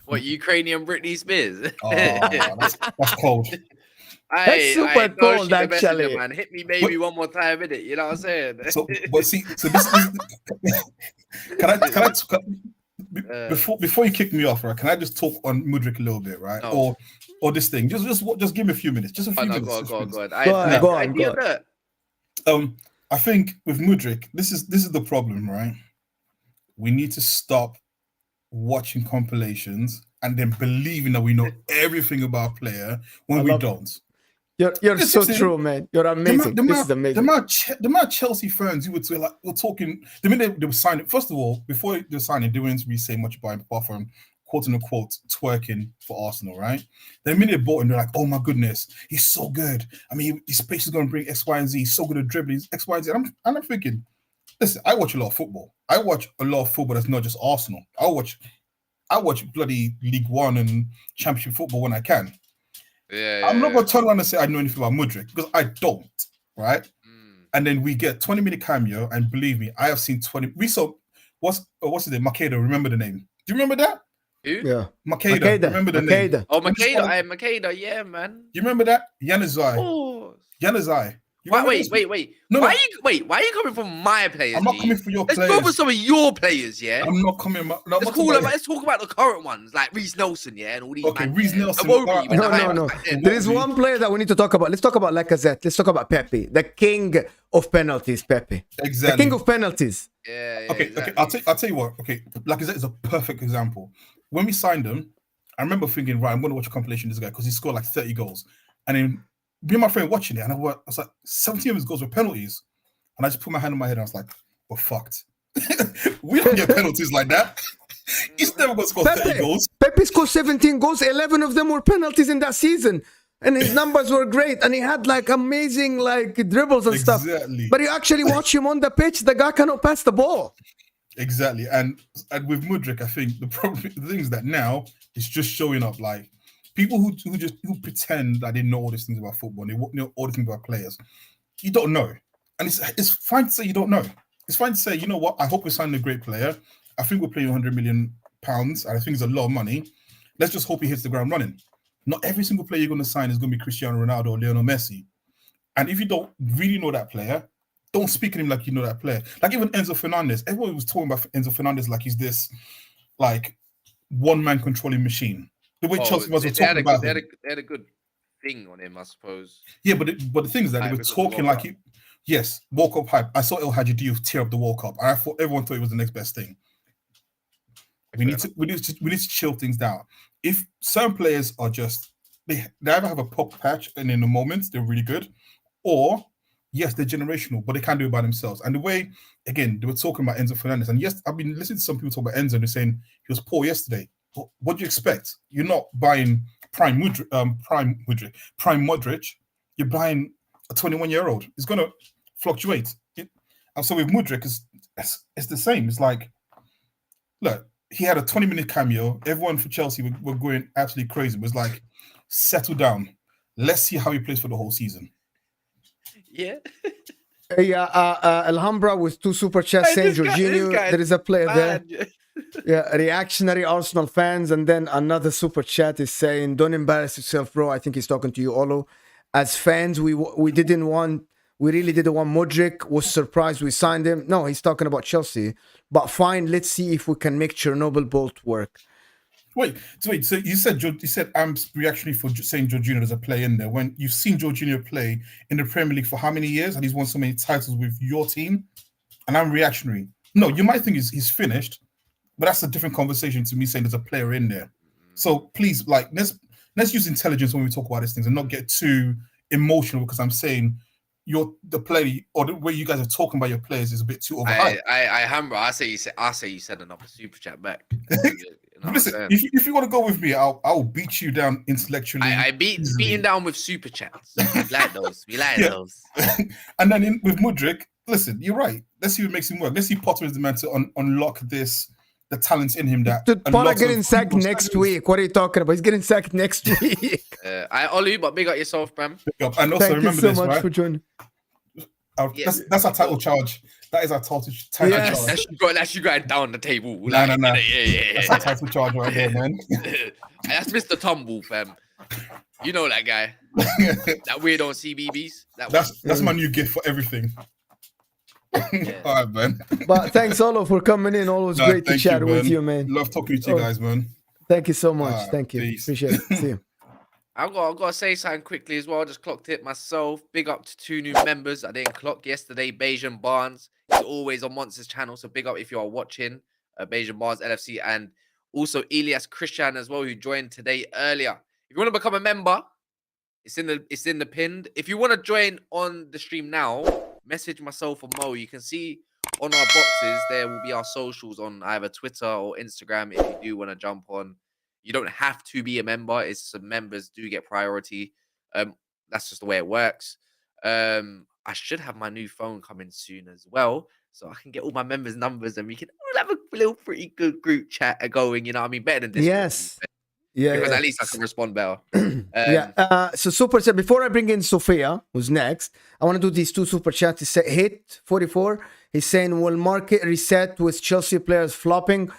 What, Ukrainian Britney Spears? That's cold. That's super cold, actually. Man. Hit me maybe one more time, innit? You know what I'm saying? So this is... Can I before you kick me off, right? Can I just talk on Mudryk a little bit, right? No. Or this thing? Just give me a few minutes. Just a few minutes. Go on. Go on. I think with Mudryk, this is the problem, right? We need to stop watching compilations and then believing that we know everything about a player when we don't. You're so true, man. You're amazing. This is amazing. The amount of Chelsea fans who were talking, the minute they were signing, first of all, before they were signing, they weren't really saying much about him apart from quote unquote twerking for Arsenal, right? The minute they bought him, they're like, oh my goodness, he's so good. I mean, his pace is going to bring X, Y, and Z. He's so good at dribbling, X, Y, and Z. And I'm thinking, listen, I watch a lot of football. I watch a lot of football that's not just Arsenal. I watch bloody League One and Championship football when I can. I'm not going to turn around and say I know anything about Mudryk because I don't, right? And then we get 20-minute cameo, and believe me, I have seen 20. We saw what's his name? Makeda. Remember the name? Do you remember that? Who? Yeah, Makeda. Remember the name? Oh, Makeda. Yeah, man. You remember that? Januzaj. Oh. Januzaj. Wait. No, why are you coming from my players? I'm not coming for your players. Let's go for some of your players, yeah? I'm not coming. Let's talk about the current ones, like Reece Nelson, yeah, and all these. Okay, Reece Nelson. No. There is one player that we need to talk about. Let's talk about Lacazette. Let's talk about Pepe, the king of penalties. Pepe, exactly, the king of penalties. Yeah. Okay, exactly. okay. I'll tell you what. Okay, Lacazette is a perfect example. When we signed him, I remember thinking, right, I'm going to watch a compilation of this guy because he scored like 30 goals, and then me and my friend watching it, and I was like, 17 of his goals were penalties. And I just put my hand on my head and I was like, we're fucked. We don't get penalties like that. He's never going to score 30 goals. Pepe scored 17 goals, 11 of them were penalties in that season. And his numbers were great. And he had like amazing like dribbles and stuff. But you actually watch him on the pitch, the guy cannot pass the ball. Exactly. And with Mudryk, I think the thing is that now it's just showing up like, people who pretend that they know all these things about football and they know all the things about players, you don't know. And it's fine to say you don't know. It's fine to say, you know what, I hope we're signing a great player. I think we're paying £100 million, and I think it's a lot of money. Let's just hope he hits the ground running. Not every single player you're going to sign is going to be Cristiano Ronaldo or Lionel Messi. And if you don't really know that player, don't speak to him like you know that player. Like even Enzo Fernandez, everyone was talking about Enzo Fernandez like he's this like one-man controlling machine. The way Chelsea was talking about him. They had a good thing on him, I suppose. Yeah, but the thing is that they were talking like he... Yes, World Cup hype. I saw El Hadji Diouf tear up the World Cup. And everyone thought it was the next best thing. We need to chill things down. If certain players are just... They either have a pop patch and in the moment they're really good, or yes, they're generational, but they can't do it by themselves. And the way, again, they were talking about Enzo Fernandez. And yes, I've been listening to some people talk about Enzo and they're saying he was poor yesterday. What do you expect? You're not buying prime Modric. You're buying a 21-year-old. It's going to fluctuate. And so with Mudryk, it's the same. It's like, look, he had a 20-minute cameo. Everyone for Chelsea were going absolutely crazy. It was like, settle down. Let's see how he plays for the whole season. Yeah. Alhambra with 2 super chats saying Jorginho. There is a player there. Yeah, reactionary Arsenal fans, and then another super chat is saying, "Don't embarrass yourself, bro." I think he's talking to you, Olo. As fans, we really didn't want Mudryk. Was surprised we signed him. No, he's talking about Chelsea. But fine, let's see if we can make Chernobyl bolt work. Wait. So you said I'm reactionary for saying Jorginho as a player in there when you've seen Jorginho play in the Premier League for how many years, and he's won so many titles with your team, and I'm reactionary. No, you might think he's finished. But that's a different conversation to me saying there's a player in there. So please, like, let's use intelligence when we talk about these things and not get too emotional because I'm saying the play or the way you guys are talking about your players is a bit too overhyped. I say you said another super chat back. Listen, if you want to go with me, I'll beat you down intellectually. I beating down with super chats. We like those. Those. And then with Mudryk, listen, you're right. Let's see what makes him work. Let's see Potter is the man to unlock the talents in him that... Dude, Potter getting sacked next week. What are you talking about? He's getting sacked next week. Olu, but big up yourself, man. And also remember this, right? Thank you so much for joining. That's our title charge. That is our title charge. That's you guys down the table. No. Yeah. That's our title charge right there, man. That's Mr. Tumble, fam. You know that guy. That weird on CBBS. That's my new gift for everything. Yeah. All right, man. But thanks, Olo, for coming in. Always Nah, great to thank chat you, with man. you, man. Love talking to you Oh, guys, man. Thank you so much. Thank you. Peace. Appreciate it. See you. I've got to say something quickly as well. I just clocked it myself. Big up to 2 new members. I didn't clock yesterday. Bayesian Barnes is always on Monster's channel. So big up if you are watching. Bayesian Barnes LFC. And also Elias Christian as well, who joined today earlier. If you want to become a member, it's in the pinned. If you want to join on the stream now, message myself or Mo. You can see on our boxes there will be our socials on either Twitter or Instagram if you do want to jump on. You don't have to be a member. It's some members do get priority. That's just the way it works. I should have my new phone coming soon as well, so I can get all my members' numbers and we can all have a little pretty good group chat going. You know what I mean? Better than Discord. Yes. Yeah. Because yeah. at least I can respond better. Yeah. So super chat. Before I bring in Sofia, who's next, I want to do these two super chats. He said, hit 44. He's saying, will market reset with Chelsea players flopping?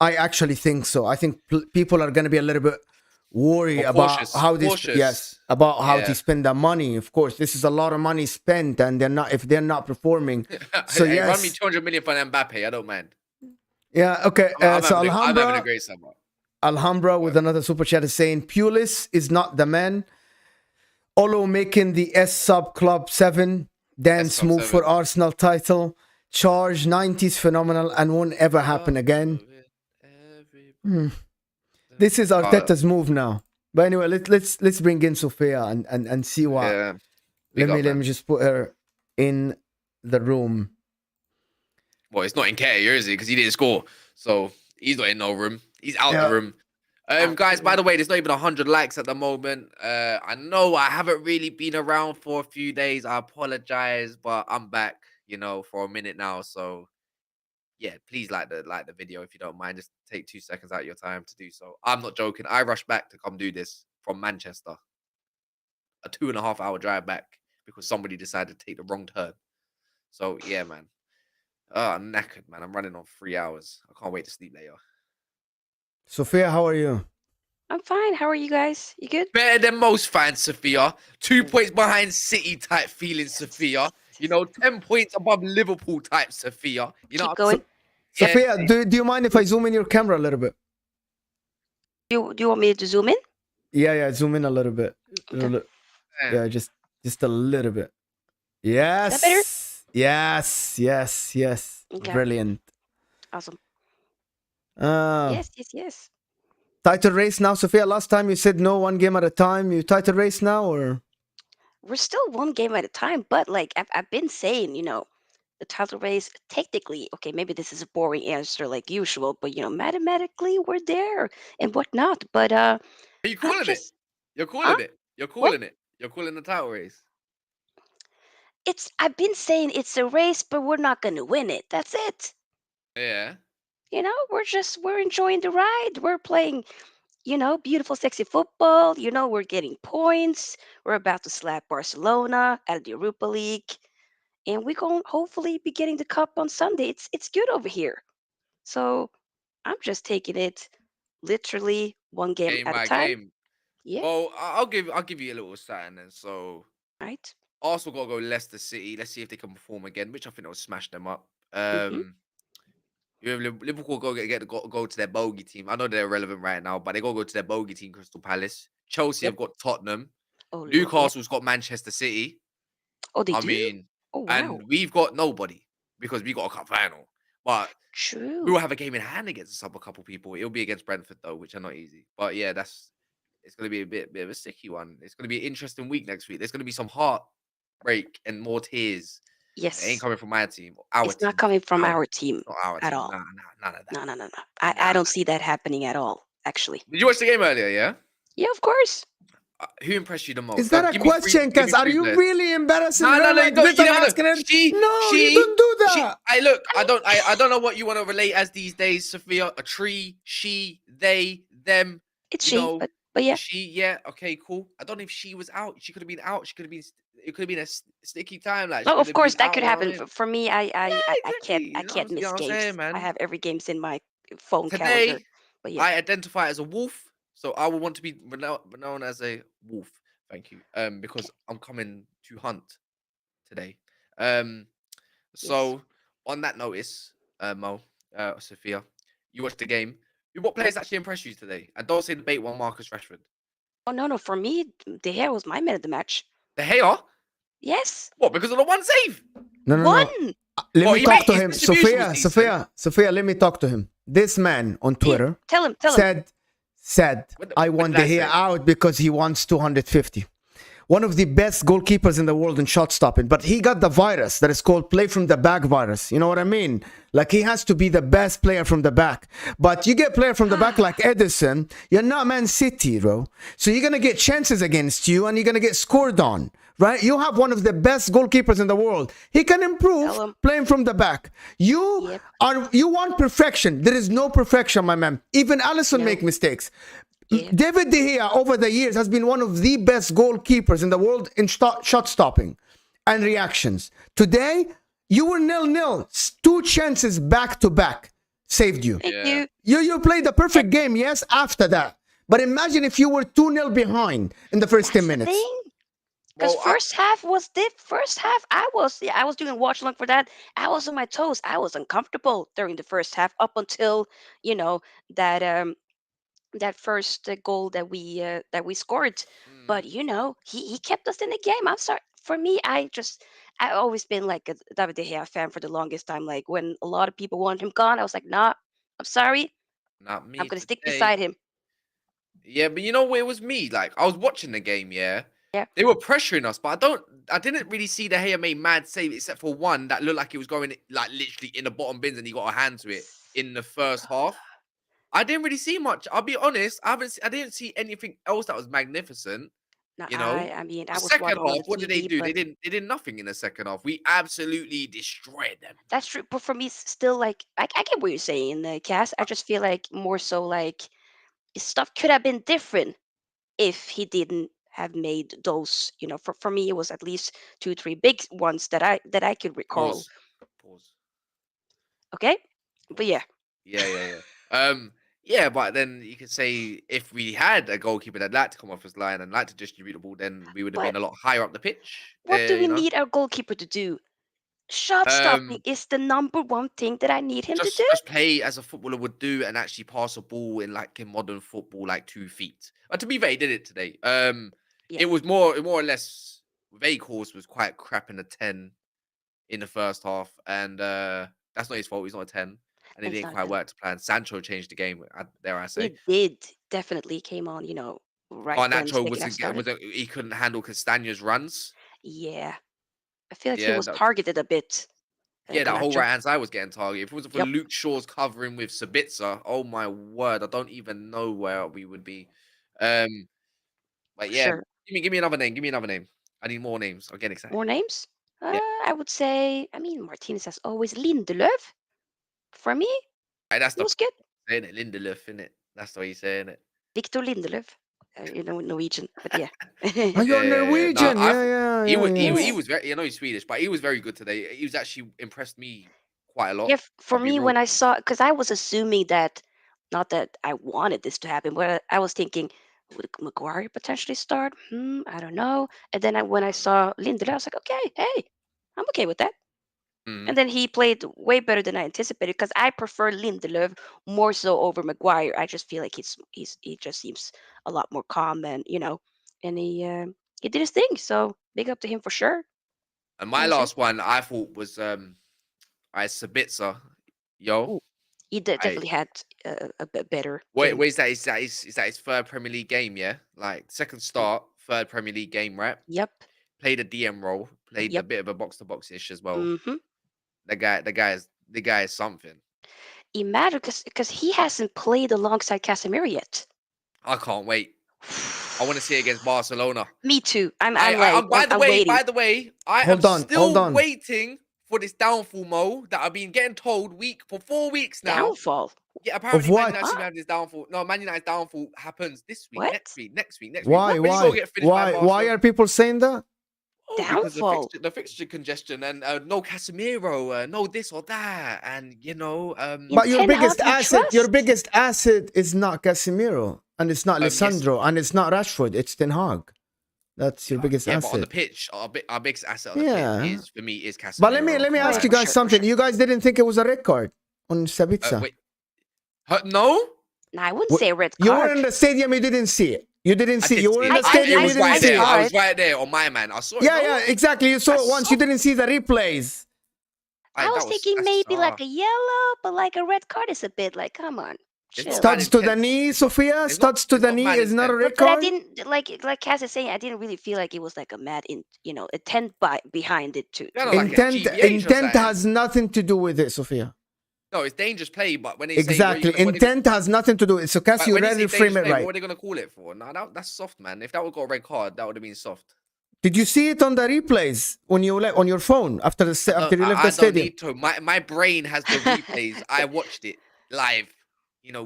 I actually think so. I think people are going to be a little bit worried about how they spend their money. Of course, this is a lot of money spent, and if they're not performing. So hey, yes, run me 200 million for Mbappe. I don't mind. Yeah. Okay. I'm so having Alhambra. a great summer. Alhambra with another super chat is saying Pulis is not the man. Olo making the S sub club 7 dance move for Arsenal title. Charge 90s phenomenal and won't ever happen again. This is Arteta's move now. But anyway, let's bring in Sofia and see what. Yeah. Let me just put her in the room. Well, it's not in Care, is it? Because he didn't score, so he's not in no room. He's out the room. Guys, by the way, there's not even 100 likes at the moment. I know I haven't really been around for a few days. I apologize, but I'm back, for a minute now. So yeah, please like the video if you don't mind. Just take 2 seconds out of your time to do so. I'm not joking. I rushed back to come do this from Manchester. A 2.5-hour drive back because somebody decided to take the wrong turn. So yeah, man. I'm knackered, man. I'm running on 3 hours. I can't wait to sleep later. Sophia, how are you? I'm fine. How are you guys? You good? Better than most fans, Sophia. 2 points behind City type feeling, Sophia. 10 points above Liverpool type, Sophia. Keep going. Sophia, do you mind if I zoom in your camera a little bit? Do you want me to zoom in? Yeah, zoom in a little bit. Okay. Yeah, just a little bit. Yes. Is that better? Yes. Okay. Brilliant. Awesome. Yes. Title race now, Sophia. Last time you said no, 1 game at a time. You title race now, or? We're still 1 game at a time, but like I've been saying, the title race technically, okay, maybe this is a boring answer like usual, but mathematically we're there and whatnot. But Are you calling it? You're calling it. You're calling it. You're calling the title race. I've been saying it's a race, but we're not gonna win it. That's it. Yeah. We're enjoying the ride. We're playing, beautiful, sexy football. We're getting points. We're about to slap Barcelona out of the Europa League. And we're going to hopefully be getting the cup on Sunday. It's good over here. So I'm just taking it literally 1 game at a time. Game. Yeah. Well, I'll give you a little something then. So Right. Arsenal got to go Leicester City. Let's see if they can perform again, which I think will smash them up. Liverpool go to their bogey team. I know they're irrelevant right now, but they go to their bogey team, Crystal Palace. Chelsea have got Tottenham. Oh, Lord, Newcastle's got Manchester City. Oh, they I do? mean, Oh, wow. and we've got nobody because we got a cup final. But True. we will have a game in hand against a couple people. It'll be against Brentford though, which are not easy. But yeah, it's going to be a bit of a sticky one. It's going to be an interesting week next week. There's going to be some heartbreak and more tears. Yes. It ain't coming from my team. It's not coming from our team at all. None of that. No. I don't see that happening at all, actually. Did you watch the game earlier, yeah? Yeah, of course. Who impressed you the most? Is that a question, Cass? Are you really embarrassing her? No, like this? I'm asking her. You don't do that. I don't know what you want to relate as these days, Sophia. A tree, she, they, them. It's she, but yeah. She, yeah, okay, cool. I don't know if she was out. She could have been out. It could have been a sticky time. Like, of course, that could happen. For me, I can't miss games. Saying, I have every games in my phone calendar. But yeah. I identify as a wolf. So I would want to be known as a wolf. Thank you. Because I'm coming to hunt today. So on that notice, Mo, Sophia, you watched the game. What players actually impressed you today? And don't say the bait one, Marcus Rashford. Oh no, for me, De Gea was my man of the match. The Gea? Yes, What? Because of the one save? No, no, no. one. Let Well, me he talk made- to his him. distribution was Sophia, decent. Sophia, let me talk to him. This man on Twitter Tell him. said, What I what want did I De Gea say? out because he wants 250. One of the best goalkeepers in the world in shot stopping, but he got the virus that is called play from the back virus. You know what I mean? Like, he has to be the best player from the back. But you get player from the back like Edison, you're not Man City, bro. So you're gonna get chances against you and you're gonna get scored on, right? You have one of the best goalkeepers in the world. He can improve Tell him. playing from the back. You Yep. you want perfection. There is no perfection, my man. Even Alisson No. make mistakes. Yeah. David De Gea over the years has been one of the best goalkeepers in the world in shot stopping and reactions. Today, you were 0-0. 2 chances back to back saved you. Thank Yeah. you. You played the perfect game, yes, after that. But imagine if you were 2-0 behind in the first 10 minutes. Because Well, first half was first half. I was doing watch along for that. I was on my toes. I was uncomfortable during the first half up until that that first goal that we scored. But he kept us in the game. I'm sorry. For me, I always been like a David De Gea fan for the longest time. Like when a lot of people wanted him gone, I was like, nah, I'm sorry. not me I'm gonna stick today. beside him. Yeah, but you know what? It was me. Like, I was watching the game, yeah. Yeah. They were pressuring us, but I didn't really see De Gea make mad save except for one that looked like it was going like literally in the bottom bins and he got a hand to it in the first half. I didn't really see much. I'll be honest. I didn't see anything else that was magnificent. Nah, You know, I mean, I the was second watching on half, the what did they TV, do? but They did nothing in the second half. We absolutely destroyed them. that's true. But for me, it's still like I get what you're saying, Cass. I just feel like more so like stuff could have been different if he didn't have made those. For me, it was at least 2, 3 big ones that I could recall. Pause. Pause. Okay, but yeah, Yeah. Yeah, but then you could say if we had a goalkeeper that liked to come off his line and liked to distribute the ball, then we would have been but a lot higher up the pitch. what do we You know, need our goalkeeper to do? Shot stopping um, is the number one thing that I need him to do. just play as a footballer would do and actually pass a ball in modern football, like 2 feet. But to be fair, he did it today. Yeah. It was more or less. Vehicle was quite crap in the 10 in the first half, and that's not his fault. He's not a 10. And it He's didn't not a quite 10. work to plan. Sancho changed the game, dare I say. It did definitely came on. Right when the Garnacho second half started. he couldn't handle Castagna's runs. Yeah, I feel like he Yeah, was targeted a bit. that whole Garnacho. right hand side was getting targeted. If it wasn't for Yep. Luke Shaw's covering with Sabitzer, oh my word, I don't even know where we would be. But yeah, Sure. give me another name. Give me another name. I need more names. I'm getting excited. More names? Yeah. I would say, Martinez as always. Lindelöf, for me, Hey, that's it the was good. saying it, Lindelöf, innit? That's the way you're saying it. Victor Lindelöf, Norwegian, but yeah. Are you Norwegian? No, Yeah. he was very. He's Swedish, but he was very good today. He was actually impressed me quite a lot. Yeah, for I'll be me, real. when I saw, because I was assuming that, not that I wanted this to happen, but I was thinking, would Maguire potentially start? I don't know. And then when I saw Lindelöf, I was like, okay, hey, I'm okay with that. Mhm. And then he played way better than I anticipated because I prefer Lindelöf more so over Maguire. I just feel like he just seems a lot more calm and and he did his thing. So big up to him for sure. And my Honestly. last one I thought was Sabitzer. Yo, Ooh, he definitely had a bit better wait, game. is that his third Premier League game? Yeah, like second start, third Premier League game, right? Yep. Played a DM role, played a Yep. bit of a box to box ish as well. Mm-hmm. The guy is something. Imagine because he hasn't played alongside Casemiro yet. I can't wait. I want to see it against Barcelona. Me too. I'm By the way, I am Hold still on. waiting for this downfall, Mo, that I've been getting told for 4 weeks now. Downfall. Yeah, apparently what? Man United should have this downfall. No, Man United's downfall happens this week, What? next week. Why? We're pretty sure get finished by Why Barcelona. are people saying that? Oh, because Downfall. the fixture congestion and no Casemiro, no this or that, and But your Ten biggest Hag you asset, your trust? biggest asset is not Casemiro, and it's not Yes. Lisandro, and it's not Rashford. It's Ten Hag. That's your biggest Yeah, but on the asset. pitch, our biggest asset on the Yeah. pitch is for me is Casemiro. But let me ask yeah, you for guys sure, for something. sure. You guys didn't think it was a red card on Sabitzer? Wait, no. No, I wouldn't say a red You were card. in the stadium. You didn't see it. You didn't I see. did You were see in it. the stadium. It You was didn't right see there. it. I was right there on my man. I saw it. Yeah, no? yeah, exactly. You saw I it once. saw You didn't see the replays. I was thinking that's maybe like bizarre. a yellow, but like a red card is a bit like, come on. It's Chill. not bad Studs to the intent. knee, It's not- Sophia. it's not- Studs to it's the not knee bad is not a intent. red But I card. didn't like Cass is saying. I didn't really feel like it was like a mad intent behind it too. Kinda like a Intent, GBH or intent something. has nothing to do with it, Sophia. No, it's dangerous play, but when they Exactly. say Intent has nothing to do with it. So, Cass, you when they already say frame dangerous it play, right. what are they gonna call it for? No, that's soft, man. If that would got a red card, that would have been soft. Did you see it on the replays when you on your phone after No, after you left I the don't stadium? need to. My brain has the replays. I watched it live.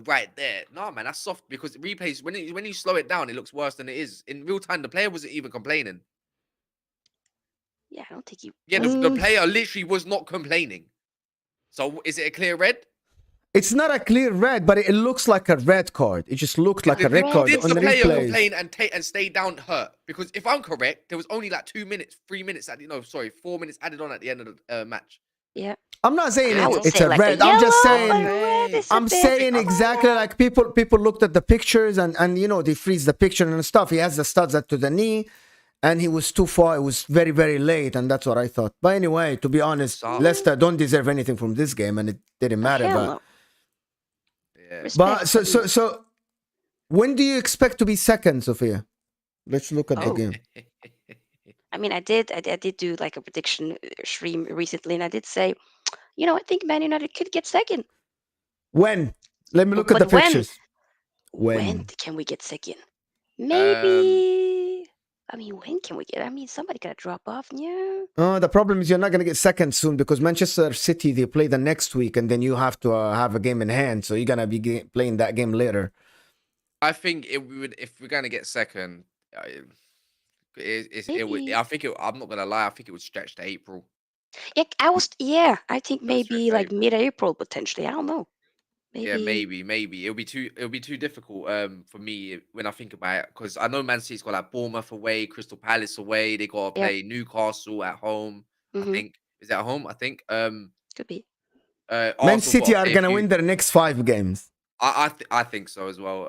Right there. No, man, that's soft because replays when you slow it down, it looks worse than it is. In real time, the player wasn't even complaining. Yeah, I don't think you. Yeah, the player literally was not complaining. So is it a clear red? It's not a clear red, but it looks like a red card. It just looked like a red card Did on the the player replays. complain and stay down hurt? Because if I'm correct, there was only like 2 minutes, 3 minutes 4 minutes added on at the end of the match. Yeah. I'm not saying I it's, would it's say a like red. a I'm just yellow, saying. but a red is a I'm bit- saying exactly like people looked at the pictures and they freeze the picture and stuff. He has the studs to the knee, and he was too far. It was very very late, and that's what I thought. But anyway, to be honest, Solid. Leicester don't deserve anything from this game, and it didn't matter. Hell But no. Yeah. but Respect. so when do you expect to be second, Sophia? Let's look at the Oh. game. I mean, I did do like a prediction stream recently, and I did say, I think Man United could get second. When? Let me look at the But when? pictures. When can we get second? Maybe. I mean, when can we get? I mean, somebody gotta drop off. Yeah. The problem is you're not going to get second soon because Manchester City, they play the next week and then you have to have a game in hand. So you're going to be playing that game later. I think if we're gonna get second, it would. Maybe. I'm not gonna lie. I think it would stretch to April. Yeah, I think maybe right, like mid-April potentially. I don't know. Maybe. Yeah, maybe it'll be too difficult for me when I think about it because I know Man City's got like Bournemouth away, Crystal Palace away. They got to Yep. play Newcastle at home. I Mhm. think is it at home? I think. Could be. Man Arsenal City got are a going to few- win their next 5 games. I think so as well.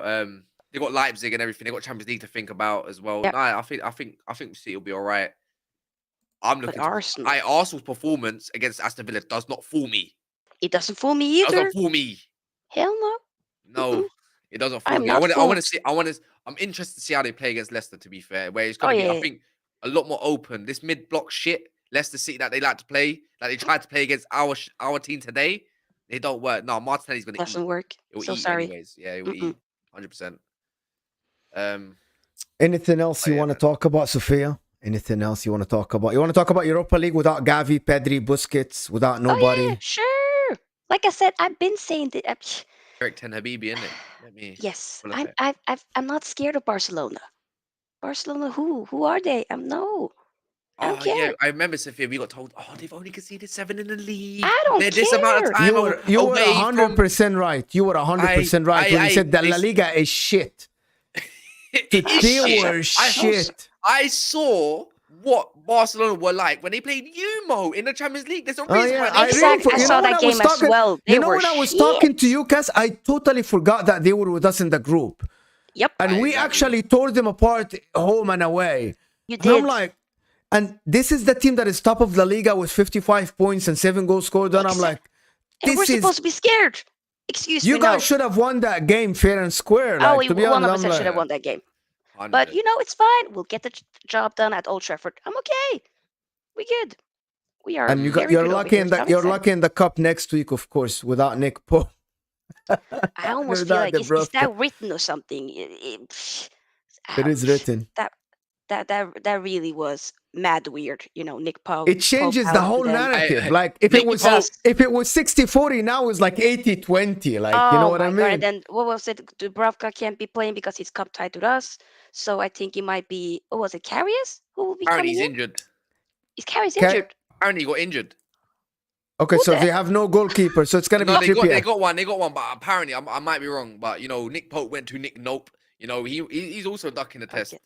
They got Leipzig and everything. They got Champions League to think about as well. Yep. No, I think City will be all right. I'm But looking. Arsenal, Arsenal's performance against Aston Villa does not fool me. it doesn't fool me Does either. not fool me. Hell no. No, Mm-mm. it doesn't fool I'm me. I not want fooled. to see. I'm interested to see how they play against Leicester. To be fair, where it's Oh, going to be, yeah, I yeah. think, a lot more open. This mid-block shit, Leicester City that they like to play, that they tried to play against our team today, they don't work. No, Martinelli's going to Doesn't eat. work. It will So eat sorry. anyways. Yeah, it will Mm-mm. eat 100%. Anything else you yeah, want to man. talk about, Sophia? Anything else you want to talk about? You want to talk about Europa League without Gavi, Pedri, Busquets, without nobody? Oh yeah, sure. Like I said, I've been saying that. Eric Ten Habibi, isn't it? Let me. Yes, pull up it. I'm not scared of Barcelona. Barcelona, who are they? No, I don't Oh yeah, care. I remember, Sophia. We got told, they've only conceded 7 in the league. I don't They're this amount of care. time You were away from 100% right. You were 100% right when you said that La Liga is shit. It is They shit. were shit. I saw what Barcelona were like when they played UMO in the Champions League. There's a reason yeah, why they Exactly. I you know saw when that I was game as talking- well. They You know were when I was shit. talking to you, Cass, I totally forgot that they were with us in the group. Yep, And we Exactly. actually tore them apart home and away. you And I'm did. like, and this is the team that is top of La Liga with 55 points and 7 goals scored. And I'm like, And we're this is. supposed to be scared. Excuse You me. guys no. should have won that game fair and square. Oh, Like, we to be honest, 100% I'm should have like, won that game. 100. But it's fine. We'll get the job done at Old Trafford. I'm okay. We good. We are. and very you're good over lucky here, in so the I'm you're excited. lucky in the cup next week, of course, without Nick Pope. I almost You're feel not like the is bro- that written or something? It is Ouch. written. That really was mad weird. Nick Pope. It changes the whole narrative. Like if Nick it was 60-40, now it's like 80-20. Like you know what I God. mean? And then what was it? Dubravka can't be playing because he's cup tied with us. So I think it might be. What was it? Karius who will be Apparently coming he's in? injured. Is Karius Ka- injured? Apparently he got injured. Okay, Who so the- they have no goalkeeper, so it's gonna No, be they Trippier. got one. But apparently, I might be wrong. But Nick Pope went to Nick Nope. He's also ducking the test. Okay.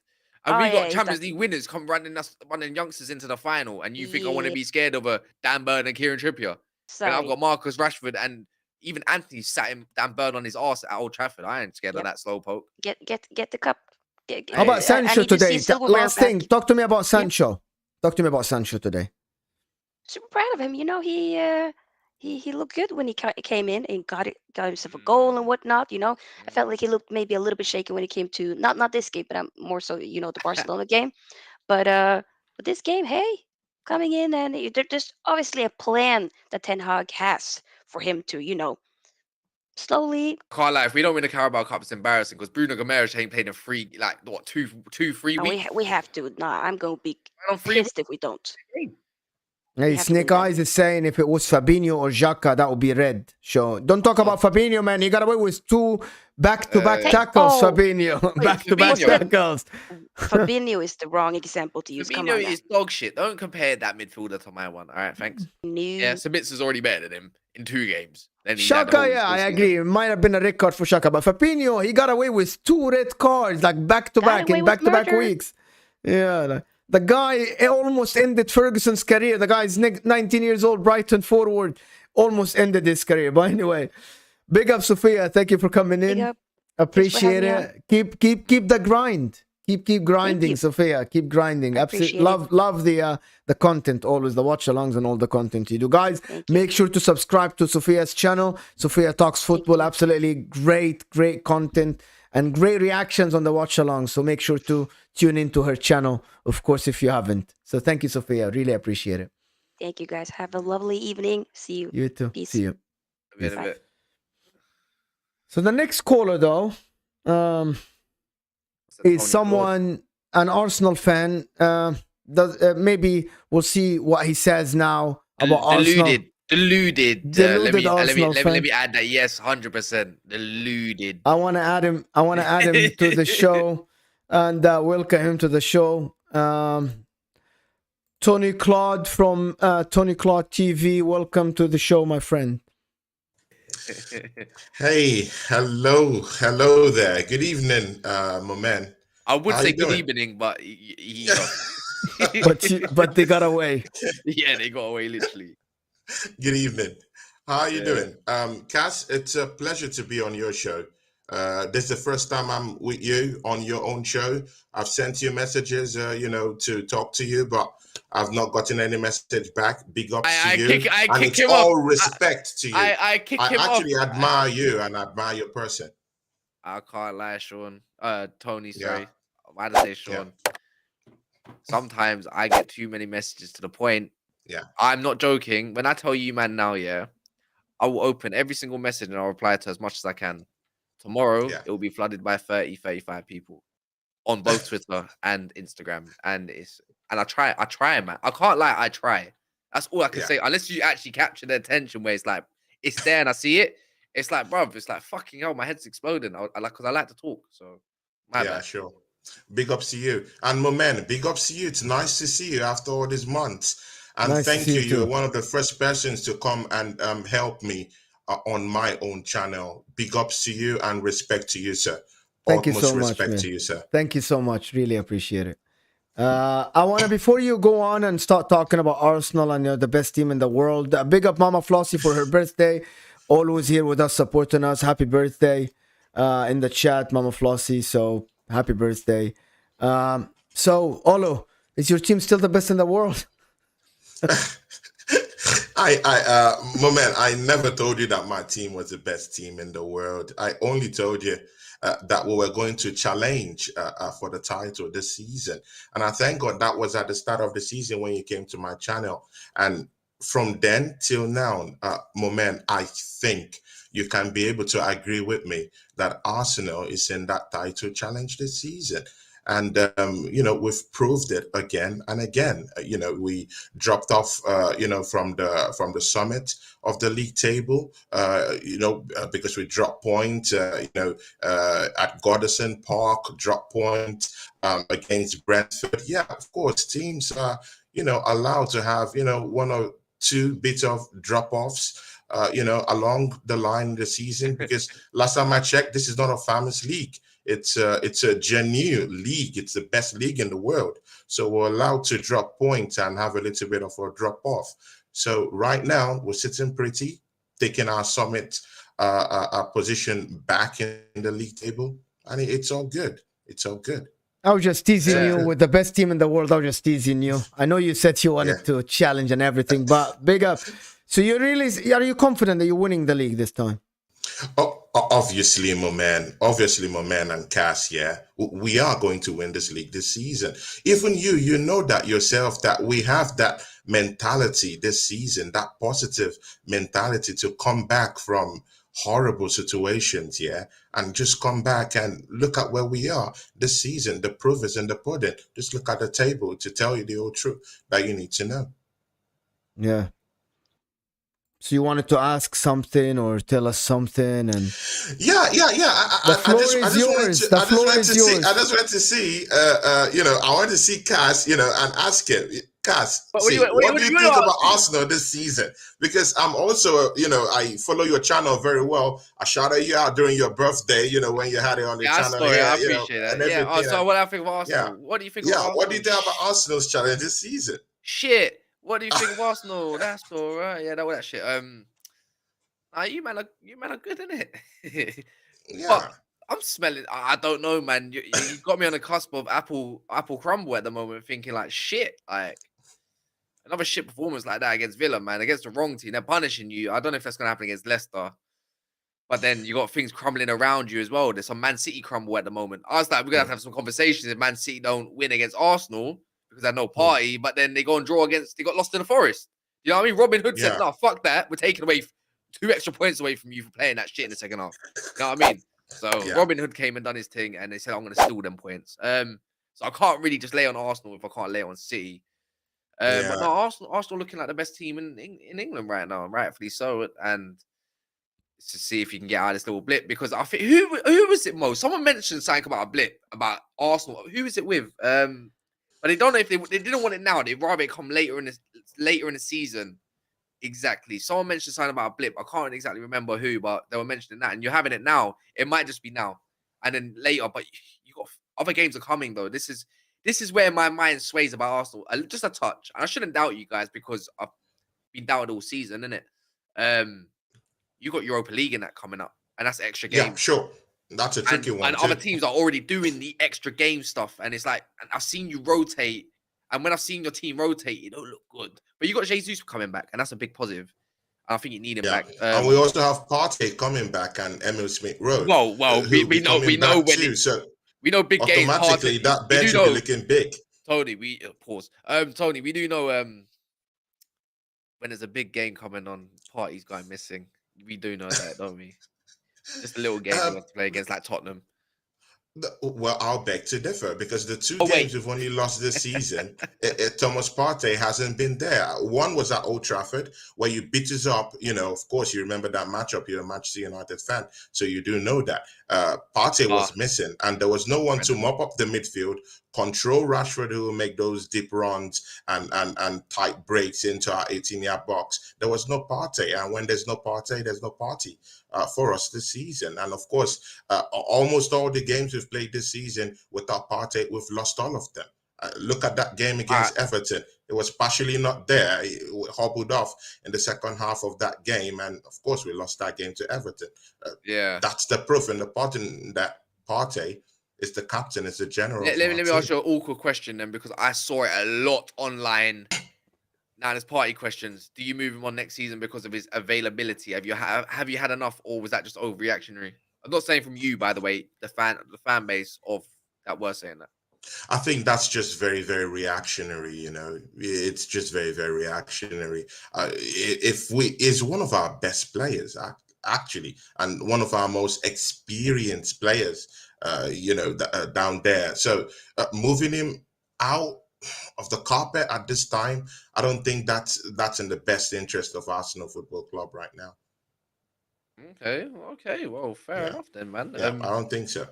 And Oh we yeah, got he's Champions done. League winners come running youngsters into the final, and you think I want to Yeah, be scared of a Dan Burn and Kieran Trippier? And I've sorry. got Marcus Rashford and even Anthony sat him Dan Burn on his arse at Old Trafford. I ain't scared of Yep. that slowpoke. Get the cup. How about Hey. I Sancho need to see today? silverware Last thing, back. talk to me about Sancho. Talk to me about Sancho today. Super proud of him. You know, he looked good when he came in and got himself a goal and Mm, whatnot. You know, I felt mm. like he looked maybe a little bit shaky when it came to not this game, but I'm more so the Barcelona game. But this game, hey, coming in and there's obviously a plan that Ten Hag has for him to slowly. Can't lie, if we don't win the Carabao Cup, it's embarrassing because Bruno Gomes ain't played in 3 We weeks. we have to. Nah, I'm gonna be On 3 weeks. pissed if we don't. Hey, have to win Snake that. Eyes is saying if it was Fabinho or Xhaka, that would be red. So don't talk about Fabinho, man. He got away with 2 back-to-back Uh, tackles, Oh, Fabinho. wait, Back-to-back Fabinho. tackles. Fabinho is the wrong example to use. Come Fabinho on now. is dog shit. Don't compare that midfielder to my one. All right, thanks. Yeah, New. Sabitz already better than him in 2 games. Then he had the Shaka, whole yeah, I season. agree. It might have been a red card for Shaka, but Fabinho, he got away with 2 red cards, like back-to-back away in with back-to-back murder. weeks. Yeah, the guy almost ended Ferguson's career. The guy's 19 years old, Brighton forward, almost ended his career. But anyway, big up, Sofia. Thank you for coming Big in. up. Appreciate having it. Keep the grind. Keep grinding, you. Sophia. Keep grinding. I Absolutely appreciate love the content always, the watch alongs and all the content you do, guys. Thank you. Make sure to subscribe to Sophia's channel. Sophia Talks Football. you. Absolutely great content and great reactions on the watch along. So make sure to tune into her channel, of course, if you haven't. So thank you, Sophia. Really appreciate it. Thank you, guys. Have a lovely evening. See you. You too. Peace. See you. A bit of Bye. it. So the next caller, though, is someone, an Arsenal fan. Maybe we'll see what he says now about Arsenal. Deluded. Let me add that. Yes, 100%. Deluded. I want to add him. I want to add him to the show and welcome him to the show. Tony Claude from Tony Claude TV. Welcome to the show, my friend. Hey, hello there. Good evening, my man. I would How say you good doing? evening, but he but they got away. yeah, they got away literally. Good evening. How are you Yeah. doing? Cass, it's a pleasure to be on your show. This is the first time I'm with you on your own show. I've sent you messages, to talk to you, but I've not gotten any message back. Big ups to you. I and kick it's him all off. respect to you. I kick him off. actually admire you and admire your person. I can't lie, Sean. Tony, Yeah. sorry. I had to say Sean. Sometimes I get too many messages to the point. Yeah. I'm not joking. When I tell you, man, now, yeah, I will open every single message and I'll reply to as much as I can. Tomorrow, it will be flooded by 30, 35 people on both Twitter and Instagram. And I try, man. I can't lie, I try. That's all I can say. Unless you actually capture the attention where it's like, it's there and I see it. It's like, bruv, it's like, fucking hell, my head's exploding. Because I like to talk. So, my bad. Sure. Big ups to you. And my man, big ups to you. It's nice to see you after all these months. And Nice to thank see you. you too. You're one of the first persons to come and help me on my own channel. Big ups to you and respect to you, sir. Thank you Utmost so much, respect man. to you, sir. Thank you so much. Really appreciate it. I want to, before you go on and start talking about Arsenal and the best team in the world, big up Mama Flossie for her birthday. Always here with us, supporting us. Happy birthday in the chat, Mama Flossie. So happy birthday. So Olo, is your team still the best in the world? My man, I never told you that my team was the best team in the world. I only told you that we were going to challenge for the title this season. And I thank God that was at the start of the season when you came to my channel. And from then till now, my man, I think you can be able to agree with me that Arsenal is in that title challenge this season. And, we've proved it again and again. We dropped off, from the summit of the league table, because we dropped point, at Goodison Park, drop point against Brentford. Yeah, of course, teams are, allowed to have, 1 or 2 bits of drop-offs, along the line of the season, because last time I checked, this is not a farmers league. It's a genuine league. It's the best league in the world. So we're allowed to drop points and have a little bit of a drop off. So right now we're sitting pretty, taking our summit our position back in the league table, and it's all good. It's all good. I was just teasing Yeah. you with the best team in the world. I was just teasing you. I know you said you wanted to challenge and everything, but big up. So are you confident that you're winning the league this time? Obviously, my man, and Cass, we are going to win this league this season. Even you know that yourself, that we have that mentality this season, that positive mentality to come back from horrible situations, and just come back and look at where we are this season. The proof is in the pudding. Just look at the table to tell you the whole truth that you need to know. Yeah. So you wanted to ask something or tell us something, and the floor is yours. The floor is yours. I just went to see, I wanted to see Cass, and ask him, Cass, what do you think about Arsenal this season? Because I'm also, I follow your channel very well. I shouted you out during your birthday, when you had it on the channel. I appreciate that. So what do I think of Arsenal? What do you think of Arsenal? What do you think about Arsenal's challenge this season? Shit. What do you think of Arsenal? That's all right. Yeah, that shit. You man are good, innit? But I'm smelling. I don't know, man. You got me on the cusp of apple crumble at the moment, thinking like shit, like another shit performance like that against Villa, man, against the wrong team. They're punishing you. I don't know if that's gonna happen against Leicester, but then you got things crumbling around you as well. There's some Man City crumble at the moment. I was like, we're gonna have some conversations if Man City don't win against Arsenal, because they had no party, but then they go and draw against, they got lost in the Forest. You know what I mean? Robin Hood said, no, fuck that. We're taking away 2 extra points away from you for playing that shit in the second half. You know what I mean? So Robin Hood came and done his thing, and they said, I'm going to steal them points. So I can't really just lay on Arsenal if I can't lay on City. But no, Arsenal looking like the best team in England right now, rightfully so. And to see if you can get out of this little blip, because I think, who was it, Mo? Someone mentioned something about a blip, about Arsenal. Who is it with? But they don't know if they didn't want it now. They'd rather it come later in the season. Exactly. Someone mentioned something about a blip. I can't exactly remember who, but they were mentioning that. And you're having it now. It might just be now, and then later. But you got other games are coming though. This is where my mind sways about Arsenal. Just a touch. And I shouldn't doubt you guys, because I've been doubted all season, innit? You got Europa League in that coming up, and that's extra game. Yeah, sure. That's a tricky one. And other teams are already doing the extra game stuff. And it's like, and I've seen you rotate. And when I've seen your team rotate, it don't look good. But you got Jesus coming back, and that's a big positive. And I think you need him back. And we also have Partey coming back and Emil Smith-Rowe. Well, we know when so we know big games. Automatically, that bench will be looking big. Tony, Tony, we do know when there's a big game coming on, Partey's going missing. We do know that, don't we? Just a little game we want to play against, like Tottenham. Well, I'll beg to differ, because the 2 games we've only lost this season, Thomas Partey hasn't been there. One was at Old Trafford, where you beat us up. Of course, you remember that matchup. You're a Manchester United fan, so you do know that. Partey was missing, and there was no one to mop up the midfield, control Rashford, who will make those deep runs and tight breaks into our 18-yard box. There was no Partey, and when there's no Partey, there's no party for us this season. And of course, almost all the games we've played this season without Partey, we've lost all of them. Look at that game against Everton. It was partially not there. It hobbled off in the second half of that game, and of course, we lost that game to Everton. That's the proof in the pudding that Partey is the captain, is the general. Let me ask you an awkward question then, because I saw it a lot online. Now, there's party questions. Do you move him on next season because of his availability? Have you had enough, or was that just overreactionary? I'm not saying from you, by the way, the fan base of that were saying that. I think that's just very, very reactionary. It's just very, very reactionary. Is one of our best players actually, and one of our most experienced players, down there. So moving him out of the carpet at this time, I don't think that's in the best interest of Arsenal Football Club right now. Okay. Well, fair enough then, man. I don't think so.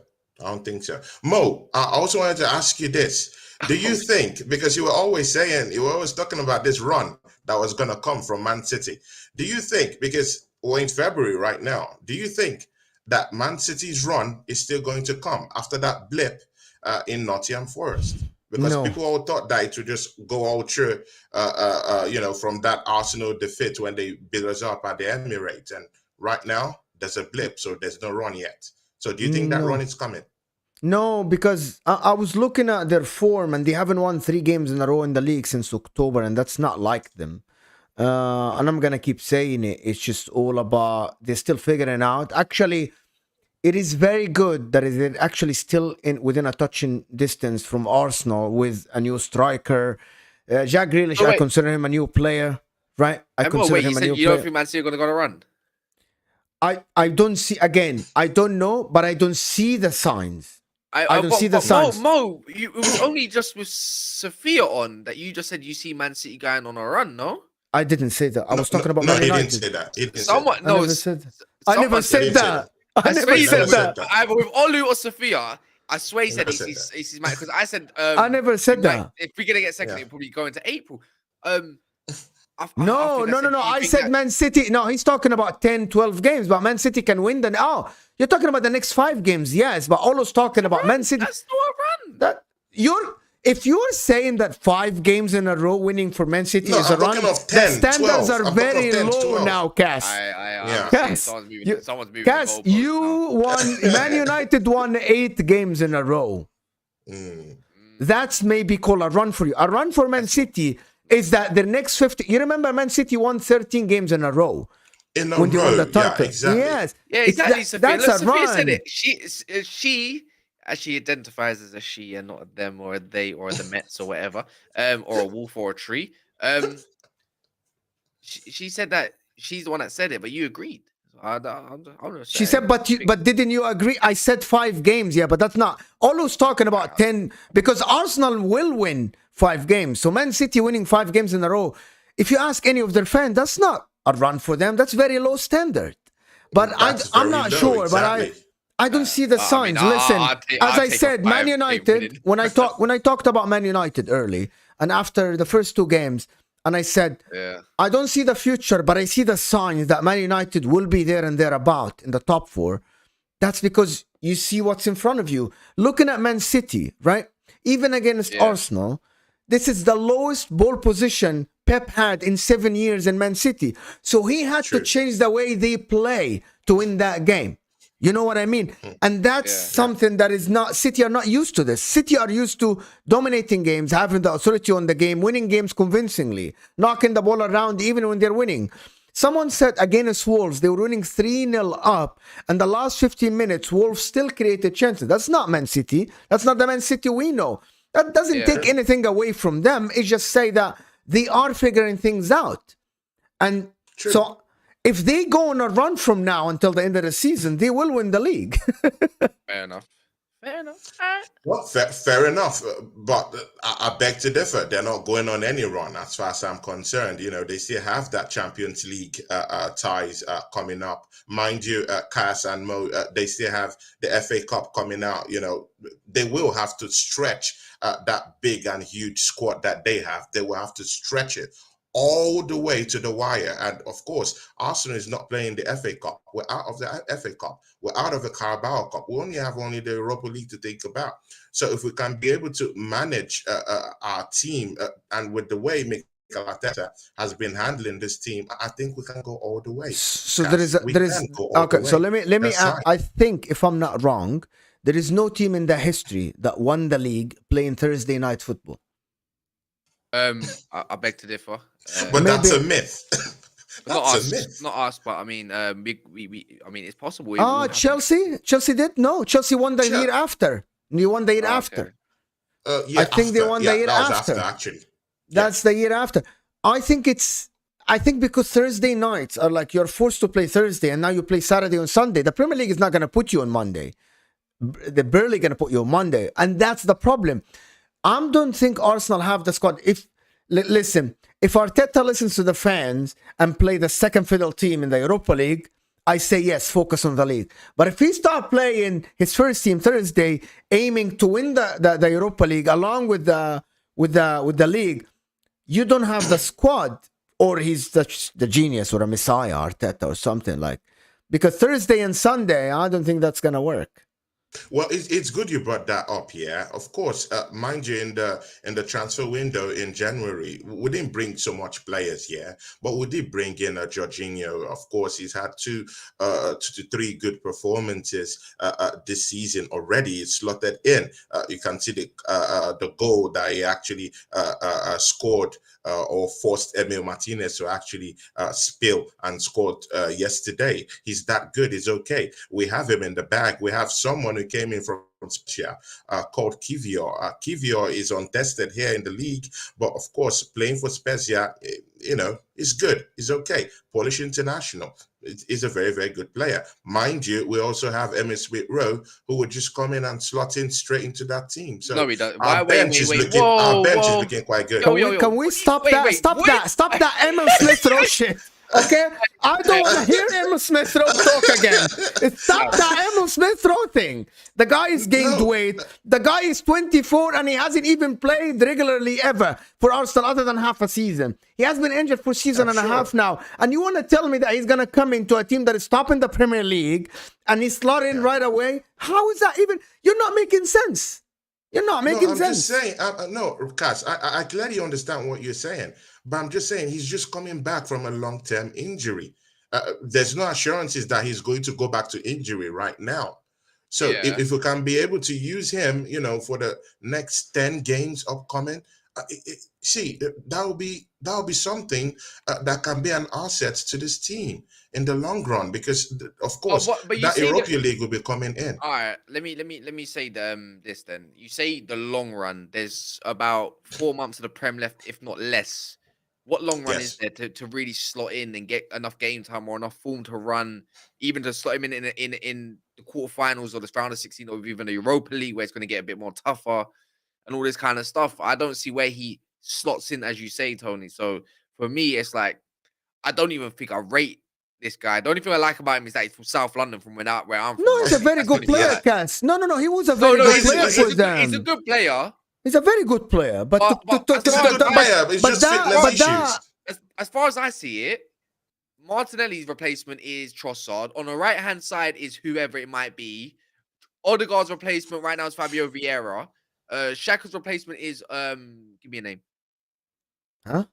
Mo, I also wanted to ask you this. Do you think, because you were always talking about this run that was going to come from Man City, do you think, because we're in February right now, do you think that Man City's run is still going to come after that blip in Nottingham Forest. Because No. people all thought that it would just go all through, from that Arsenal defeat when they beat us up at the Emirates. And right now, there's a blip, so there's no run yet. So do you think that run is coming? No, because I was looking at their form and they haven't won 3 games in a row in the league since October, and that's not like them. And I'm going to keep saying it. It's just all about they're still figuring out. Actually, it is very good that they're actually still within a touching distance from Arsenal with a new striker. Jack Grealish, I consider him a new player, right? I consider him a new player. You don't think Man City are going to go on a run? I don't see, again, I don't know, but I don't see the signs. I don't see the signs. Mo, it was only just with Sofia on that you just said you see Man City going on a run, no? I didn't say that. I was talking about Man United. He didn't say that. He didn't Someone, say no, I never said that. I never said that. Either with Olu or Sofia, I swear he said he's mad because I said I never said that. If we're gonna get second, it'll probably go into April. No. I said Man City. No, he's talking about 10, 12 games, but Man City can win. Then you're talking about the next 5 games, yes. But Olo's talking about Man City. That's not a run. If you're saying that 5 games in a row winning for Man City is a run, 10, the standards 12. are very low now, Cass. Cass, someone's moving Cass, Man United won 8 games in a row. That's maybe called a run for you. A run for Man City is that the next 50. You remember Man City won 13 games in a row. In a row, exactly. Yes. Yeah, exactly. That's a Sophia run. said it. She actually identifies as a she and not a them or a they or the Mets or whatever, or a wolf or a tree. She said that she's the one that said it, but you agreed. She said, but didn't you agree? I said 5 games, yeah, but that's not. Olo's talking about 10 because Arsenal will win 5 games. So Man City winning 5 games in a row. If you ask any of their fans, that's not a run for them. That's very low standard. But I'm not sure. Exactly. But I don't see the signs. Listen, as I said, Man United. When I talked about Man United early and after the first 2 games. And I said, I don't see the future, but I see the signs that Man United will be there and thereabout in the top 4. That's because you see what's in front of you. Looking at Man City, right? Even against Arsenal, this is the lowest ball position Pep had in 7 years in Man City. So he had to change the way they play to win that game. You know what I mean? And that's something that is not, City are not used to this. City are used to dominating games, having the authority on the game, winning games convincingly, knocking the ball around even when they're winning. Someone said against Wolves, they were winning 3-0 up, and the last 15 minutes, Wolves still created chances. That's not Man City. That's not the Man City we know. That doesn't take anything away from them. It just say that they are figuring things out. And so if they go on a run from now until the end of the season, they will win the league. Fair enough. Well, fair enough. But I beg to differ. They're not going on any run as far as I'm concerned. You know, they still have that Champions League ties coming up. Mind you, Cass and Mo, they still have the FA Cup coming out. You know, they will have to stretch that big and huge squad that they have. They will have to stretch it all the way to the wire. And of course, Arsenal is not playing the FA Cup. We're out of the FA Cup. We're out of the Carabao Cup. We only have the Europa League to think about. So if we can be able to manage our team and with the way Mikel Arteta has been handling this team, I think we can go all the way. So there is okay. So let me add, I think if I'm not wrong, there is no team in the history that won the league playing Thursday night football. I beg to differ. But that's a myth. Not us, but I mean, we I mean, it's possible. Chelsea did? No, Chelsea won the year after. You won the year after. I think they won the year after. Actually. That's the year after. I think because Thursday nights are like you're forced to play Thursday and now you play Saturday and Sunday. The Premier League is not going to put you on Monday. They're barely going to put you on Monday. And that's the problem. I don't think Arsenal have the squad. Listen, if Arteta listens to the fans and play the second fiddle team in the Europa League, I say yes, focus on the league. But if he start playing his first team Thursday, aiming to win the Europa League along with the league, you don't have the squad, or he's the genius or a messiah, Arteta or something like. because Thursday and Sunday, I don't think that's gonna work. Well, it's good you brought that up. Yeah, of course. Mind you, in the transfer window in January, we didn't bring so much players, yeah, but we did bring in Jorginho. Of course, he's had two to three good performances this season already. It's slotted in. You can see the goal that he actually scored or forced Emil Martinez to actually spill and scored yesterday. He's that good. He's okay. We have him in the bag. We have someone who came in from Spurs called Kivior. Kivior is untested here in the league, but of course, playing for Spurs, is good. He's okay. Polish international. He's a very, very good player. Mind you, we also have Emil Smith-Rowe, who would just come in and slot in straight into that team. So No, we don't. our bench is looking quite good. Can we stop that? Stop that Emil Smith-Rowe shit. Okay, I don't want to hear Emil Smith-Rowe talk again. Stop that Emil Smith-Rowe thing. The guy is gained weight. The guy is 24 and he hasn't even played regularly ever for Arsenal other than half a season. He has been injured for a season and a half now. And you want to tell me that he's going to come into a team that is top in the Premier League and he's slotted in right away? How is that even? You're not making sense. You're not making sense. I'm just saying, no, Cass, I clearly understand what you're saying, but I'm just saying he's just coming back from a long-term injury. There's no assurances that he's going to go back to injury right now. So if we can be able to use him, for the next 10 games upcoming, that will be something that can be an asset to this team in the long run, because of course that Europa League will be coming in. All right, let me say this then. You say the long run. There's about 4 months of the Prem left, if not less. What long run is there to really slot in and get enough game time or enough form to run, even to slot him in the quarterfinals or the round of 16 or even the Europa League, where it's going to get a bit more tougher and all this kind of stuff? I don't see where he slots in, as you say, Tony. So for me, it's like, I don't even think I rate this guy. The only thing I like about him is that he's from South London, from where I'm from. No, he's a very good player, Cass. No, he was a very good player for them. He's a good player. He's a very good player, but as far as I see it, Martinelli's replacement is Trossard. On the right-hand side is whoever it might be. Odegaard's replacement right now is Fabio Vieira. Xhaka's replacement is give me a name. Huh?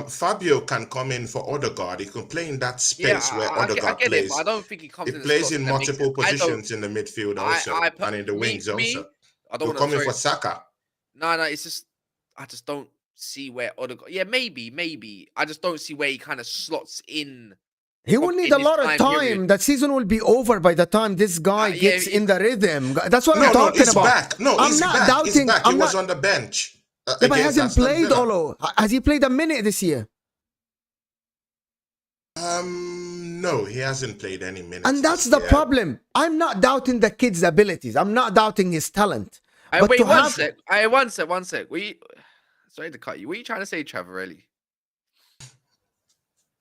Fabio can come in for Odegaard. He can play in that space where Odegaard plays. I don't think he comes in. He plays in multiple positions in the midfield also, and in the wings also. I don't want to come in for Saka. No, it's just I just don't see where Odegaard. Yeah, maybe. I just don't see where he kind of slots in. He will need a lot of time. Period. That season will be over by the time this guy gets in the rhythm. That's what I'm talking about. Back. No, I'm not back. Doubting. He was on the bench. But he hasn't played, Olo. Has he played a minute this year? No, he hasn't played any minutes. And that's the problem. I'm not doubting the kid's abilities. I'm not doubting his talent. Wait, one sec. One sec. Sorry to cut you. What are you trying to say, Trevor, really?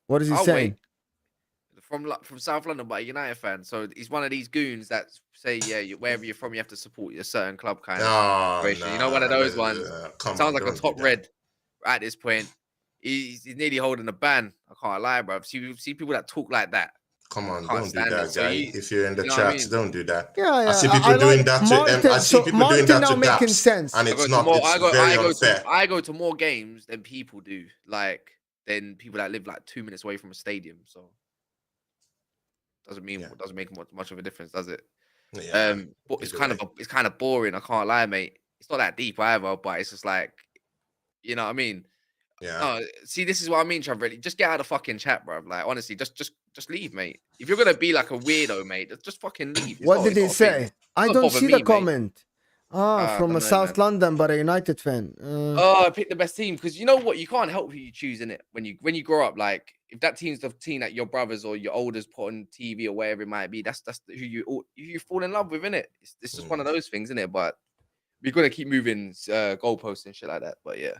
What is he saying? From South London, but a United fan. So he's one of these goons that say, wherever you're from, you have to support your certain club kind of situation. One of those ones. Sounds like a top red at this point. He's nearly holding a ban. I can't lie, bro. See people that talk like that. Come on, don't do that, guy. If you're in the chats, don't do that. Yeah. I see people doing that to I see people doing that to Daps, and it's not. It's very unfair. I go to more games than people do. Than people that live 2 minutes away from a stadium. So doesn't make much of a difference, does it? Yeah. But it's kind of boring. I can't lie, mate. It's not that deep either, but it's just you know what I mean? Yeah. See, this is what I mean, Trevor. Just get out of the fucking chat, bro. Honestly, just leave, mate. If you're gonna be like a weirdo, mate, just fucking leave. What did he say? I don't see the comment. From a South London, but a United fan. I picked the best team because you know what? You can't help who you choose in it when you grow up. If that team's the team that your brothers or your elders put on TV or wherever it might be, that's who you fall in love with, innit? It's just one of those things, innit? But we're gonna keep moving goalposts and shit like that. But yeah.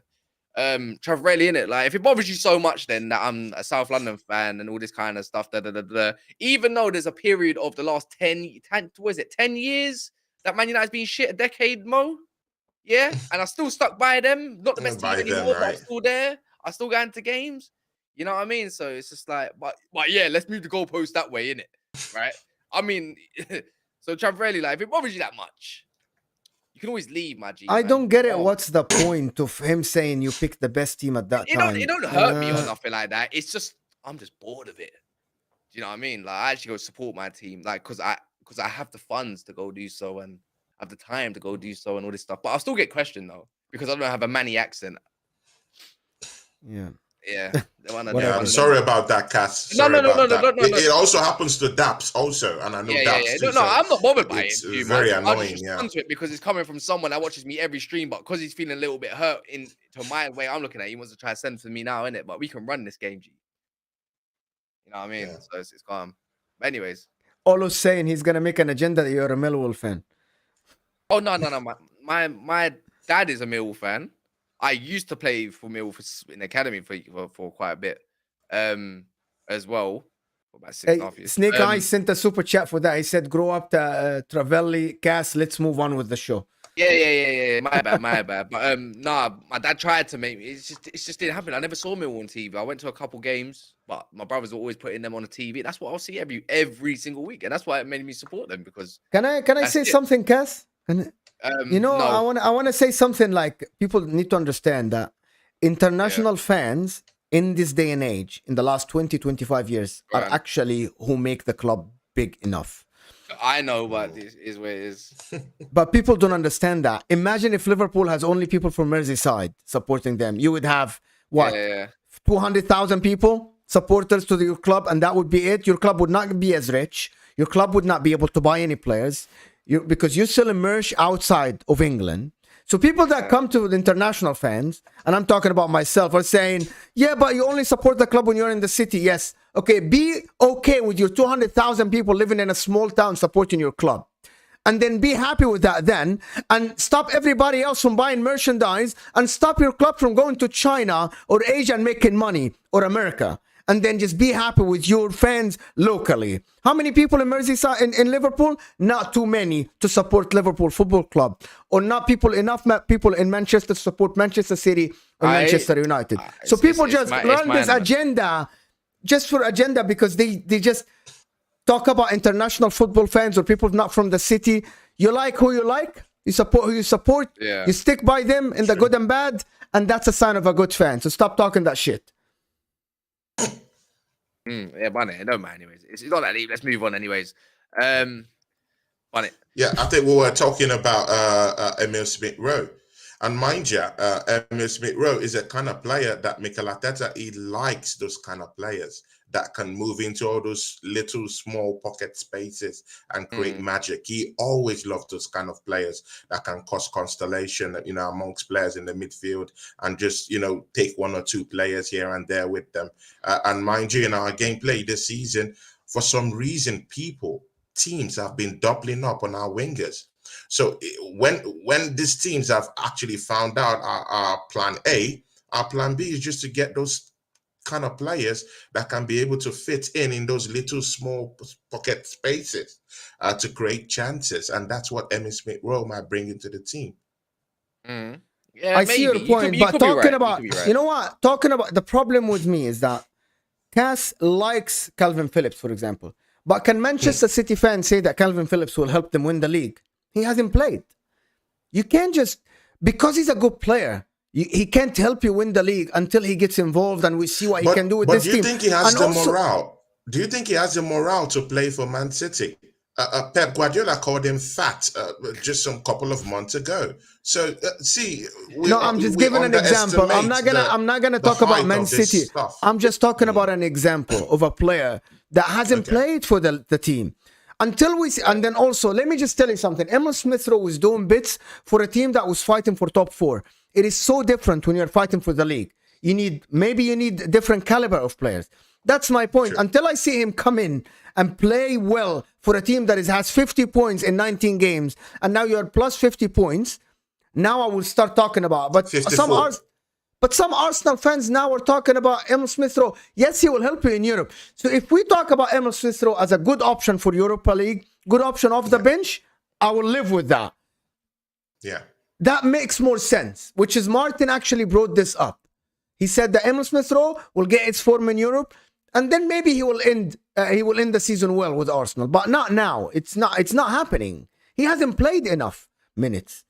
Trevor, really, innit? If it bothers you so much then that I'm a South London fan and all this kind of stuff, even though there's a period of the last 10 years that Man United's been shit, a decade, Mo? Yeah? And I still stuck by them. Not the best team anymore, but I'm still there. I still go into games. You know what I mean? So it's just like, but yeah, let's move the goalpost that way, innit? Right? I mean, so Travrelli, like, if it bothers you that much, you can always leave, my G. I man. don't get it. Oh. What's the point of him saying you picked the best team at that time? It don't hurt me or nothing like that. It's just I'm just bored of it. Do you know what I mean? Like, I actually go support my team, like, because I have the funds to go do so and have the time to go do so and all this stuff. But I'll still get questioned though because I don't have a Manny accent. Yeah. Yeah. Whatever. I'm sorry about that, Cass. No. It also happens to Daps also, and I know Daps Yeah. too. No, I'm not bothered by it. It's too very much. I annoying. just Yeah. respond to it because it's coming from someone that watches me every stream, but because he's feeling a little bit hurt to my way I'm looking at it, he wants to try to send for me now, innit? But we can run this game, G. You know what I mean? Yeah. So it's calm. But anyways. Olo's saying he's gonna make an agenda that you're a Millwall fan. Oh no. My dad is a Millwall fan. I used to play for Millwall in the academy for quite a bit, as well. For about 6.5 years. Snake Eyes sent a super chat for that. He said, "Grow up, Travelli, Cass. Let's move on with the show." Yeah. My bad. But nah, my dad tried to make me. It just didn't happen. I never saw Millwall on TV. I went to a couple games, but my brothers were always putting them on the TV. That's what I'll see every single week, and that's why it made me support them because. Can I say something, Cass? You know, no. I want to say something like people need to understand that international fans in this day and age, in the last 20, 25 years, are actually who make the club big enough. I know, but this is where it is. But people don't understand that. Imagine if Liverpool has only people from Merseyside supporting them. You would have, what, 200,000 people, supporters to your club, and that would be it. Your club would not be as rich. Your club would not be able to buy any players because you still emerge outside of England. So people that come to the international fans, and I'm talking about myself, are saying, yeah, but you only support the club when you're in the city. Yes. Okay, be okay with your 200,000 people living in a small town supporting your club. And then be happy with that then. And stop everybody else from buying merchandise. And stop your club from going to China or Asia and making money, or America. And then just be happy with your fans locally. How many people in Merseyside, in Liverpool? Not too many to support Liverpool Football Club. Or not enough people in Manchester to support Manchester City or Manchester United. So people just run this agenda just for agenda because they just talk about international football fans or people not from the city. You like who you like. You support who you support. Yeah. You stick by them in the good and bad. And that's a sign of a good fan. So stop talking that shit. Yeah, but it don't matter anyways. It's not that deep. Let's move on anyways. It. Yeah, I think we were talking about Emil Smith-Rowe. And mind you, Emil Smith-Rowe is a kind of player that Mikel Arteta, he likes those kind of players that can move into all those little small pocket spaces and create magic. He always loved those kind of players that can cause constellation, amongst players in the midfield and just, take one or two players here and there with them. And mind you, in our gameplay this season, for some reason, teams have been doubling up on our wingers. So when these teams have actually found out our plan A, our plan B is just to get those kind of players that can be able to fit in those little small pocket spaces to create chances. And that's what Emil Smith-Rowe might bring into the team. Yeah, I see your point, but talking about, you know what? Talking about the problem with me is that Cass likes Calvin Phillips, for example. But can Manchester City fans say that Calvin Phillips will help them win the league? He hasn't played. You can't just, because he's a good player, he can't help you win the league until he gets involved and we see what he can do with this team. But do you think he has the morale? Do you think he has the morale to play for Man City? Pep Guardiola called him fat just some couple of months ago. So I'm just giving an example. I'm not gonna talk about Man City. I'm just talking about an example of a player that hasn't played for the team. Until we see, and then also, let me just tell you something. Emil Smith-Rowe was doing bits for a team that was fighting for top 4. It is so different when you're fighting for the league. Maybe you need different caliber of players. That's my point. Sure. Until I see him come in and play well for a team that has 50 points in 19 games, and now you're plus 50 points, now I will start talking about. But 54. Some Arsenal fans now are talking about Emil Smith-Rowe. Yes, he will help you in Europe. So if we talk about Emil Smith-Rowe as a good option for Europa League, good option off the bench, I will live with that. Yeah. That makes more sense, which is Martin actually brought this up. He said that Emil Smith Rowe will get its form in Europe, and then maybe he will end the season well with Arsenal, but not now. It's not happening. He hasn't played enough minutes.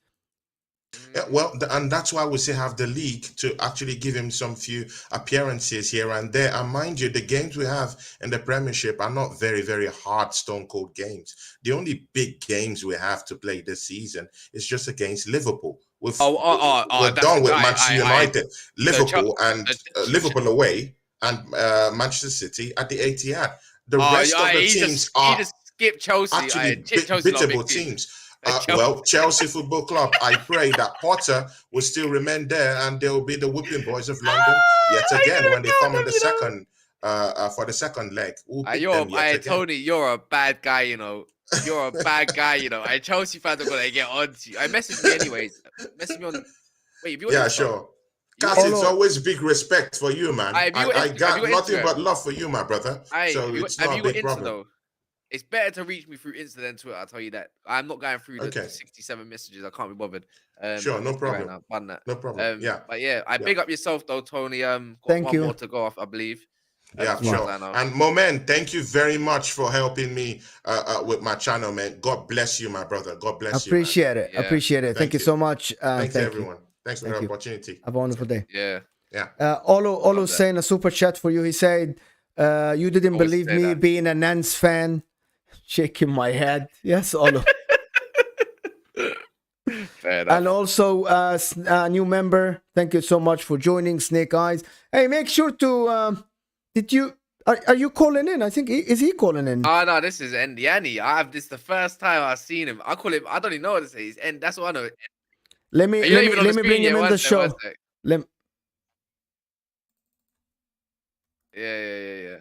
Yeah, well, and that's why we still have the league to actually give him some few appearances here and there. And mind you, the games we have in the Premiership are not very, very hard, stone cold games. The only big games we have to play this season is just against Liverpool. We're done with Manchester United, Liverpool, and Liverpool away, and Manchester City at the Etihad. The rest of the teams are actually biddable teams. Well, Chelsea Football Club, I pray that Potter will still remain there and they will be the whipping boys of London yet again when they come in the second for the second leg. Tony, you're a bad guy, you know. You're a bad guy, you know. Chelsea fans are gonna get on to you. Message me anyways. Message me on. Wait, if you want sure. Cass, it's always big respect for you, man. I got nothing but love for you, my brother. So it's not a big problem. It's better to reach me through Insta than Twitter, I'll tell you that. I'm not going through the 67 messages. I can't be bothered. Sure, no problem. Right now, no problem. But yeah, big up yourself though, Tony. Thank one you. more to go off, I believe. Yeah, sure. And Moment, thank you very much for helping me with my channel, man. God bless you, my brother. God bless you. Appreciate it. Appreciate it. Thank you so much. Thanks everyone. Thanks for the opportunity. Have a wonderful day. Yeah. Olo saying a super chat for you. He said, you didn't believe me being a Nance fan. Shaking my head. Yes, Olo. Fair enough. And also a new member. Thank you so much for joining, Snake Eyes. Hey, make sure to are you calling in? I think is he calling in? Oh no, this is Ndiani. This is the first time I've seen him. I call him. I don't even know what to say. He's that's what I know. Let me bring him in the show. Yeah.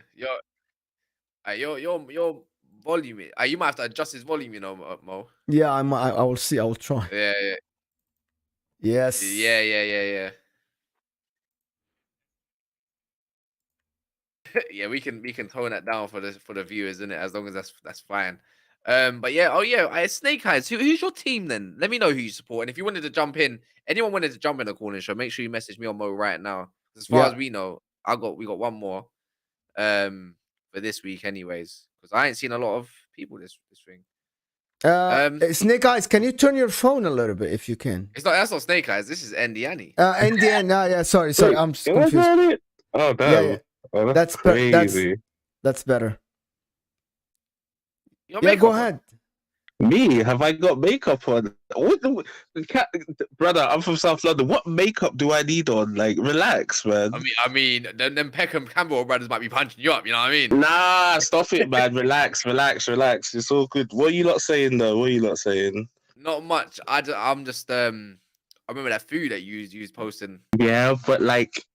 Your volume. You might have to adjust his volume, you know, Mo. Yeah, I will see. I will try. Yeah. Yes. Yeah. Yeah, we can tone that down for the viewers, isn't it? As long as that's fine. But yeah, Snake Eyes. Who's your team then? Let me know who you support. And if you wanted to jump in, anyone wanted to jump in the corner show, make sure you message me on Mo right now. As far as we know, we got one more for this week, anyways. Because I ain't seen a lot of people this thing. Snake Eyes, can you turn your phone a little bit if you can? That's not Snake Eyes. This is Ndiani. Ndiani. Yeah. Sorry. I'm just confused. Oh, damn. Yeah. Oh, that's crazy. That's better. Yeah, go ahead. Me? Have I got makeup on? Brother, I'm from South London. What makeup do I need on? Like, relax, man. I mean, them Peckham Campbell brothers might be punching you up. You know what I mean? Nah, stop it, man. Relax. It's all good. What are you lot saying, though? Not much. I'm just I remember that food that you was posting. Yeah, but like,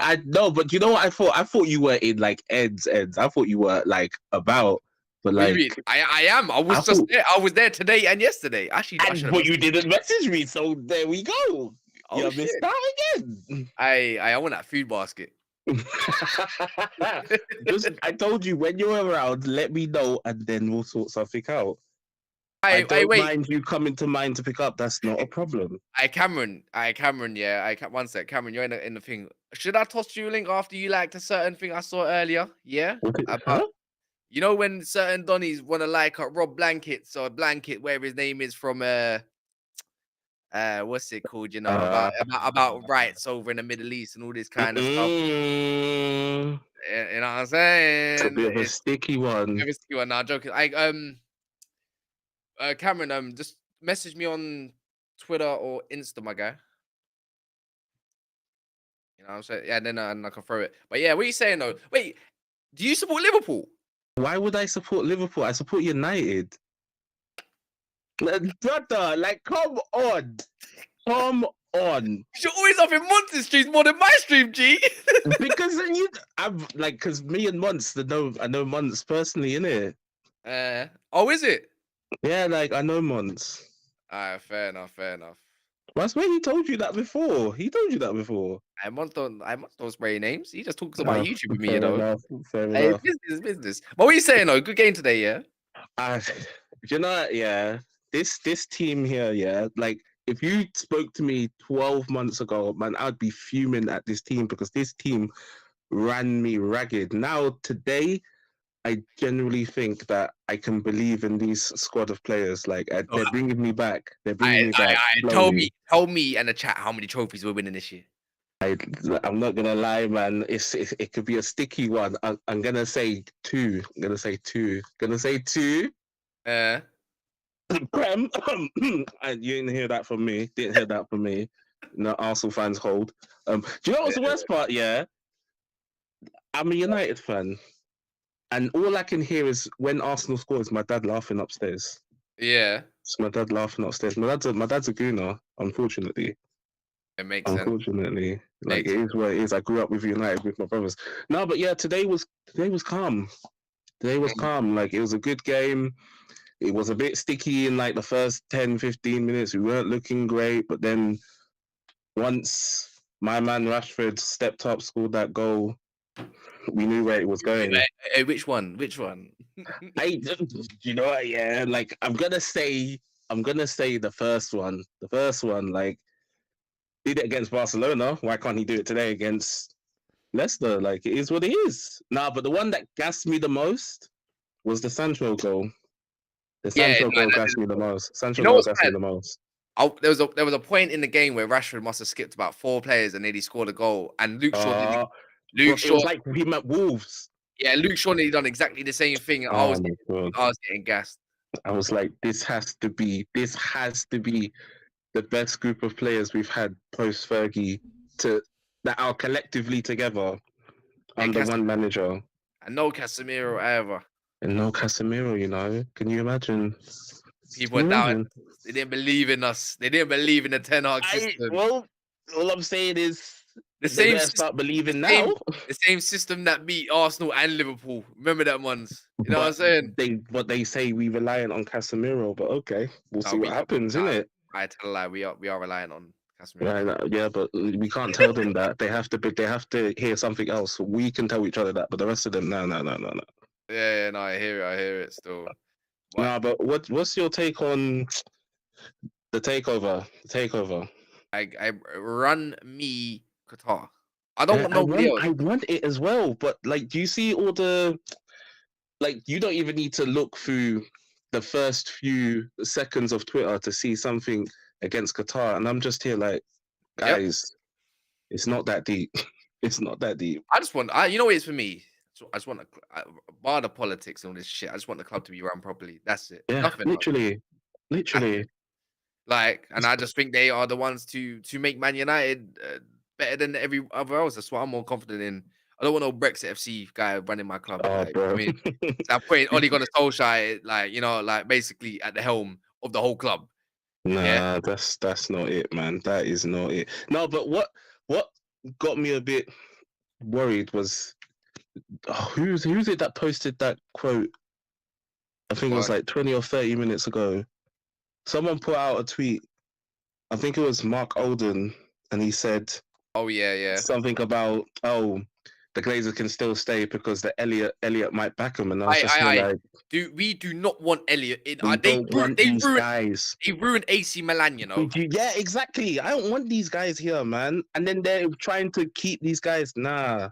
I know, but you know what I thought? I thought you were in like ends. I thought you were like about. But like, I am. I was just there. I was there today and yesterday. Actually, but you didn't message me, so there we go. You missed out again. I want that food basket. I told you when you're around, let me know, and then we'll sort something out. I don't mind you coming to mine to pick up. That's not a problem. Cameron. Yeah. One sec, Cameron. You're in the thing. Should I toss you a link after you liked a certain thing I saw earlier? Yeah. You know when certain Donnies want to like Rob Blankets or Blanket, where his name is from what's it called? You know about rights over in the Middle East and all this kind of stuff. You know what I'm saying? It's a bit of a sticky one. Nah, joking. Cameron, just message me on Twitter or Insta, my guy. You know what I'm saying? Yeah, then I can throw it. But yeah, what are you saying though? Wait, do you support Liverpool? Why would I support Liverpool? I support United. Brother, like, come on. You're always up in Monty's streams more than my stream, G. Because because me and Monts, I know Monts personally, innit? Is it? Yeah, like, I know Monts. Fair enough. I swear he told you that before. I Mont don't spray names. He just talks about YouTube with me, you know. Fair enough. Business. But what are you saying, though? Good game today, yeah? You know, yeah. This team here, yeah, like, if you spoke to me 12 months ago, man, I'd be fuming at this team because this team ran me ragged. Now, today, I generally think that I can believe in these squad of players. Like, they're bringing me back. They're bringing me back. slowly. Tell me and the chat how many trophies we're winning this year. I'm not gonna lie, man. It could be a sticky one. I'm gonna say 2. I'm gonna say 2. Gonna say 2. Prem, and you didn't hear that from me. Didn't hear that from me. No, Arsenal fans hold. Do you know what's the worst part? Yeah, I'm a United fan, and all I can hear is when Arsenal scores, my dad laughing upstairs. Yeah, It's my dad laughing upstairs. My dad's a gooner, unfortunately. it makes sense. Unfortunately, like Makes it is what it is. I grew up with United with my brothers. No, but yeah, today was calm. Today was calm. Like it was a good game. It was a bit sticky in like the first 10, 15 minutes. We weren't looking great, but then once my man Rashford stepped up, scored that goal, we knew where it was going. Hey, which one? Which one? You know what? Yeah, like I'm gonna say the first one. The first one, like, did it against Barcelona. Why can't he do it today against Leicester? Like, it is what it is. Nah, but the one that gassed me the most was the Sancho goal. The Sancho goal gassed me the most. Sancho goal gassed me the most. There was a point in the game where Rashford must have skipped about 4 players and nearly scored a goal. And Luke Shaw it was like him at Wolves. Yeah, Luke Shaw nearly done exactly the same thing. I was getting gassed. I was like, this has to be the best group of players we've had post Fergie that are collectively together under one manager. And no Casemiro ever. And no Casemiro, you know. Can you imagine? People were down. They didn't believe in us. They didn't believe in the Ten Hag system. Well, all I'm saying is they better start believing now. The same system that beat Arsenal and Liverpool. Remember that ones? You know what I'm saying? They say we reliant on Casemiro, but okay, we'll see what happens, innit? I tell a lie. We are reliant on Casemiro. Right, yeah, but we can't tell them that. They have to hear something else. We can tell each other that, but the rest of them, no. Yeah, no, I hear it still. But what's your take on the takeover? I run me Qatar. I don't want nobody else. I want it as well, but like, do you see all the you don't even need to look through the first few seconds of Twitter to see something against Qatar, and I'm just here like, guys, it's not that deep. It's not that deep. I just want, you know what it is for me? I just want bar the politics and all this shit. I just want the club to be run properly. That's it. Yeah, Nothing literally. Like, and I just think they are the ones to make Man United better than every other else. That's what I'm more confident in. I don't want no Brexit FC guy running my club. Bro. I mean, at that point, Ole Gunnar Solskjaer, like basically at the helm of the whole club. Nah, that's not it, man. That is not it. No, but what got me a bit worried was who's it that posted that quote? I think it was like 20 or 30 minutes ago. Someone put out a tweet. I think it was Mark Olden, and he said, "Oh yeah, something about the Glazers can still stay because the Elliot might back him." And I was just like, we do not want Elliot. They ruined AC Milan, you know. Yeah, exactly. I don't want these guys here, man. And then they're trying to keep these guys. No.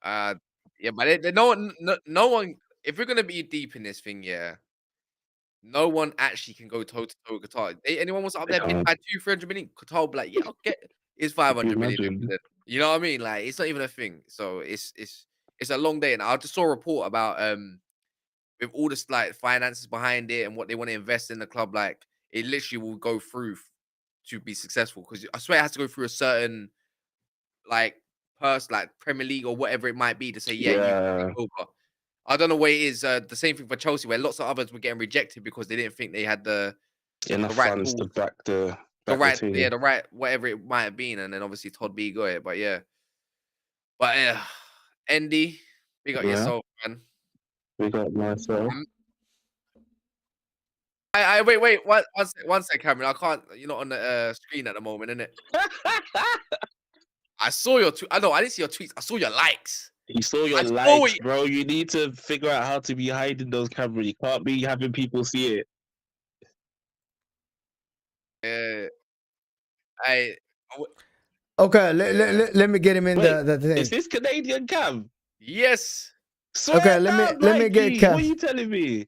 Yeah, but no one. If we're gonna be deep in this thing, no one actually can go toe to toe with Qatar. Anyone wants to up there bid by 200-300 million? Qatar will be like, yeah, I'll get it's 500 million. You know what I mean? Like, it's not even a thing. So it's a long day. And I just saw a report about with all this like finances behind it and what they want to invest in the club, like it literally will go through to be successful. Because I swear it has to go through a certain like like Premier League or whatever it might be to say, you can take over. I don't know what it is. The same thing for Chelsea, where lots of others were getting rejected because they didn't think they had enough funds to back the right whatever it might have been, and then obviously Todd B got it. But Andy, we got yourself, man. We got myself. I wait, one sec, Cameron. I can't. You're not on the screen at the moment, innit? I saw your tweet. I didn't see your tweets. I saw your likes. You saw your likes, bro. You need to figure out how to be hiding those cameras. You can't be having people see it. I Okay, Yeah. let me get him in Wait, the thing. is this Canadian Cam? yes. Swear Okay, let me get Mikey. Cam. What are you telling me?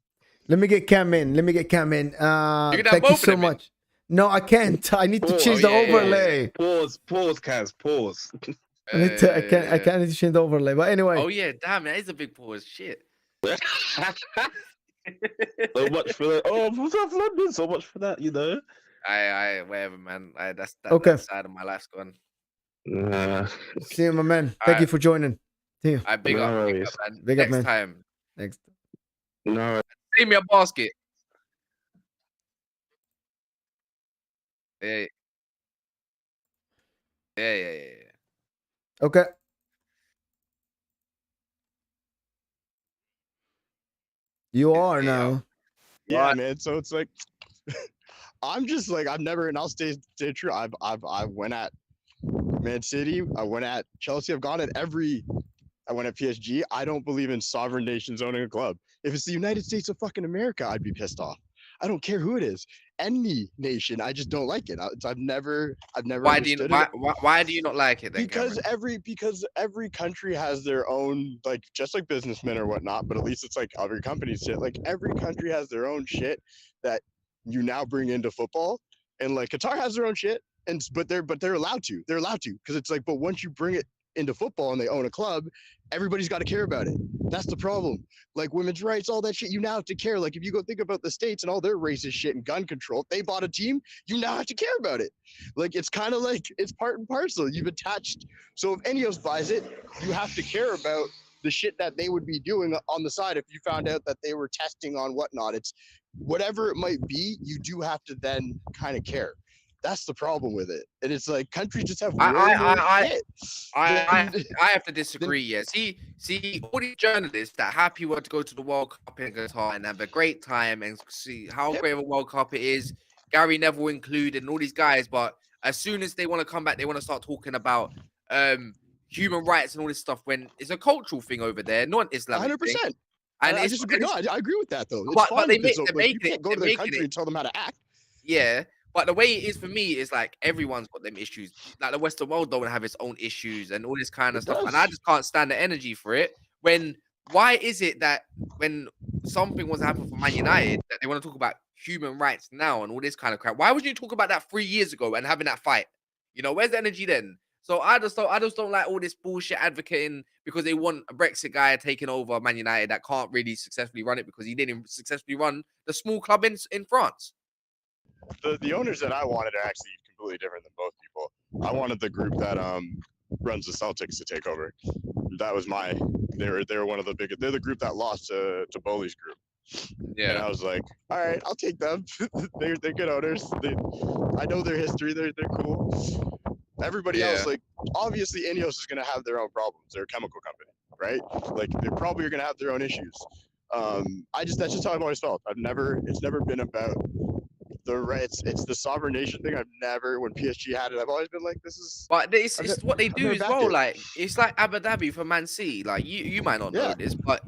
Let me get Cam in. Let me get Cam in. You can have Thank you both of so them in. much. No, I can't. I need to Pause. change Oh, the yeah, yeah, overlay. Pause, Kaz, pause. I need to. I can't need to change the overlay. But anyway. Oh yeah, damn, that is a big pause. Shit. So much for that. Oh, from South London. So much for that, you know. Whatever, man. That's Okay. that side of my life's gone. See you, my man. Thank you for joining. See you. I big No up, worries. man. Big up, Next man. time, Next. No. save me a basket. Yeah. Yeah. Okay. You are Yeah. now. Yeah, What? man. So it's like I'm just like I've never, and I'll stay true. I went at Man City. I went at Chelsea. I've gone at every. I went at PSG. I don't believe in sovereign nations owning a club. If it's the United States of fucking America, I'd be pissed off. I don't care who it is. Any nation, I just don't like it. I've never Why do you understood it. why do you not like it then, Because Cameron? every country has their own, like, just like businessmen or whatnot, but at least it's like other companies shit. Like every country has their own shit that you now bring into football, and like Qatar has their own shit, and but they're allowed to because it's like, but once you bring it into football and they own a club, everybody's got to care about it. That's the problem. Like women's rights, all that shit, you now have to care. Like if you go think about the States and all their racist shit and gun control, if they bought a team, you now have to care about it. Like it's kind of like it's part and parcel. You've attached. So if Ineos buys it, you have to care about the shit that they would be doing on the side if you found out that they were testing on whatnot. It's whatever it might be, you do have to then kind of care. That's the problem with it. And it's like countries just have way more shit. I have to disagree. Yeah, see, all these journalists that happy were to go to the World Cup in Qatar and have a great time and see how great of a World Cup it is. Gary Neville included, and all these guys. But as soon as they want to come back, they want to start talking about human rights and all this stuff. When it's a cultural thing over there, not Islamic 100%. thing. And And I disagree. No, I agree with that though. It's but fine they because they're like, you making can't go to they're their making country and tell them how to act. Yeah, but the way it is for me is like everyone's got them issues. Like the Western world don't have its own issues and all this kind of It stuff. does. And I just can't stand the energy for it. Why is it that when something was happening for Man United that they want to talk about human rights now and all this kind of crap? Why would you talk about that 3 years ago and having that fight? You know, where's the energy then? So I just don't like all this bullshit advocating because they want a Brexit guy taking over Man United that can't really successfully run it because he didn't successfully run the small club in France. The owners that I wanted are actually completely different than both people. I wanted the group that runs the Celtics to take over. That was they're one of the biggest. They're the group that lost to Bowley's group. Yeah. And I was like, all right, I'll take them. they're good owners. I know their history. They're cool. Everybody else, like, obviously Ineos is gonna have their own problems. They're a chemical company, right? Like they probably are gonna have their own issues. That's just how I've always felt. It's never been about it's the sovereign nation thing. When PSG had it, I've always been like, this is. But it's what they do never as backed well. it. Like it's like Abu Dhabi for Man City. Like you might not know Yeah. this, but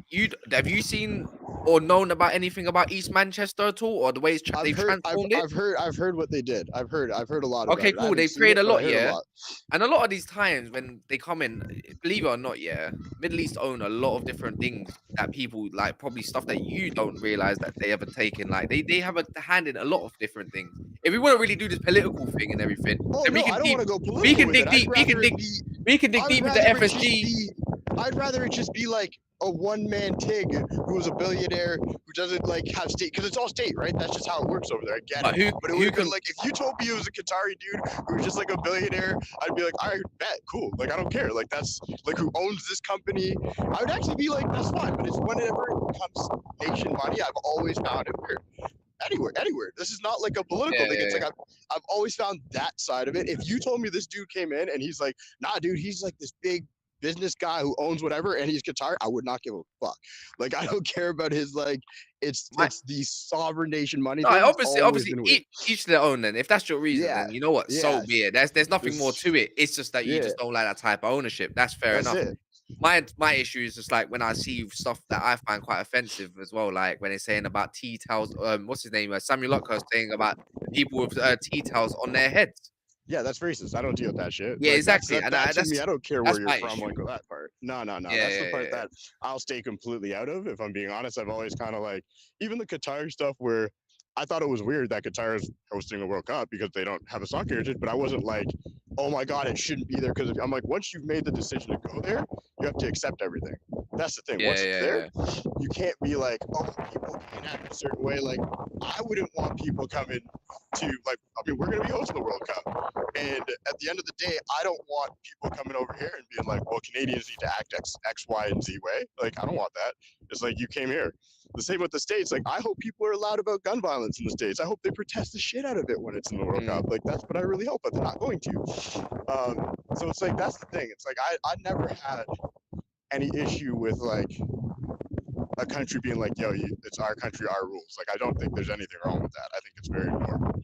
have you seen or known about anything about East Manchester at all, or the way they've transformed it? I've heard what they did. I've heard a lot about Okay, it. I cool. haven't They've seen created it, a but I lot, heard yeah. a lot. And a lot of these times when they come in, believe it or not, yeah, Middle East own a lot of different things that people like, probably stuff that you don't realize that they ever taken. Like they have a hand in a lot of different things. If we want to really do this political thing and everything, Oh then no, I don't want to go political. we can with dig it. deep. We can dig deep into FSG. I'd rather it just be like a one-man Tig who's a billionaire who doesn't like have state, because it's all state, right? That's just how it works over there. I get it. But it would have been like, if you told me it was a Qatari dude who was just like a billionaire, I'd be like, all right, bet, cool. Like I don't care. Like that's like who owns this company. I would actually be like, that's fine. But it's whenever it becomes nation money, I've always found it weird. Anywhere. This is not like a political thing. It's like I've always found that side of it. If you told me this dude came in and he's like, nah, dude, he's like this big business guy who owns whatever and he's Qatar, I would not give a fuck. Like I don't care about his like it's the sovereign nation money thing. Obviously each their own. Then if that's your reason, then you know what, so be it. There's nothing more to it. It's just that you just don't like that type of ownership. That's fair enough. It. My issue is just like when I see stuff that I find quite offensive as well, like when they're saying about tea towels. What's his name? Samuel Luckhurst saying about people with tea towels on their heads. Yeah, that's racist. I don't deal with that shit. Yeah, Like, exactly. That, And to me, I don't care where that's you're my from. issue. Like that part. No. Yeah, That's the part yeah. that I'll stay completely out of. If I'm being honest, I've always kind of like even the Qatar stuff where I thought it was weird that Qatar is hosting a World Cup because they don't have a soccer heritage. But I wasn't like, oh my god, it shouldn't be there because I'm like, once you've made the decision to go there, you have to accept everything. That's the thing. Yeah, Once it's yeah, there, you can't be like, oh, people can't act a certain way. Like I wouldn't want people coming to like. I mean, we're gonna be hosting the World Cup, and at the end of the day, I don't want people coming over here and being like, well, Canadians need to act X, Y, and Z way. Like I don't want that. It's like you came here. The same with the States. Like I hope people are loud about gun violence in the States. I hope they protest the shit out of it when it's in the World Cup. Like that's what I really hope, but they're not going to. So it's like that's the thing. It's like I never had any issue with like a country being like, yo, it's our country, our rules. Like I don't think there's anything wrong with that. I think it's very normal.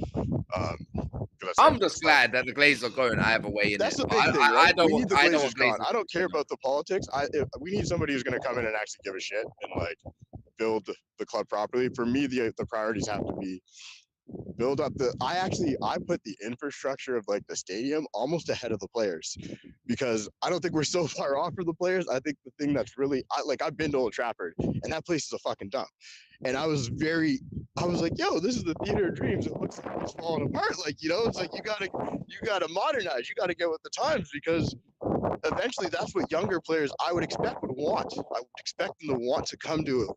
I'm just glad that the Glazers are going either way. In that's it. the big thing, right? I We need the Glazers gone. Glazers I don't care about the politics. We need somebody who's going to come in and actually give a shit and like build the club properly. For me, the priorities have to be build up I put the infrastructure of like the stadium almost ahead of the players because I don't think we're so far off for the players. I think the thing that's really I've been to Old Trafford and that place is a fucking dump. And I was like, yo, this is the theater of dreams. It looks like it's falling apart. Like, you know, it's like you gotta modernize, you gotta get with the times because eventually that's what younger players I would expect would want. I would expect them to want to come to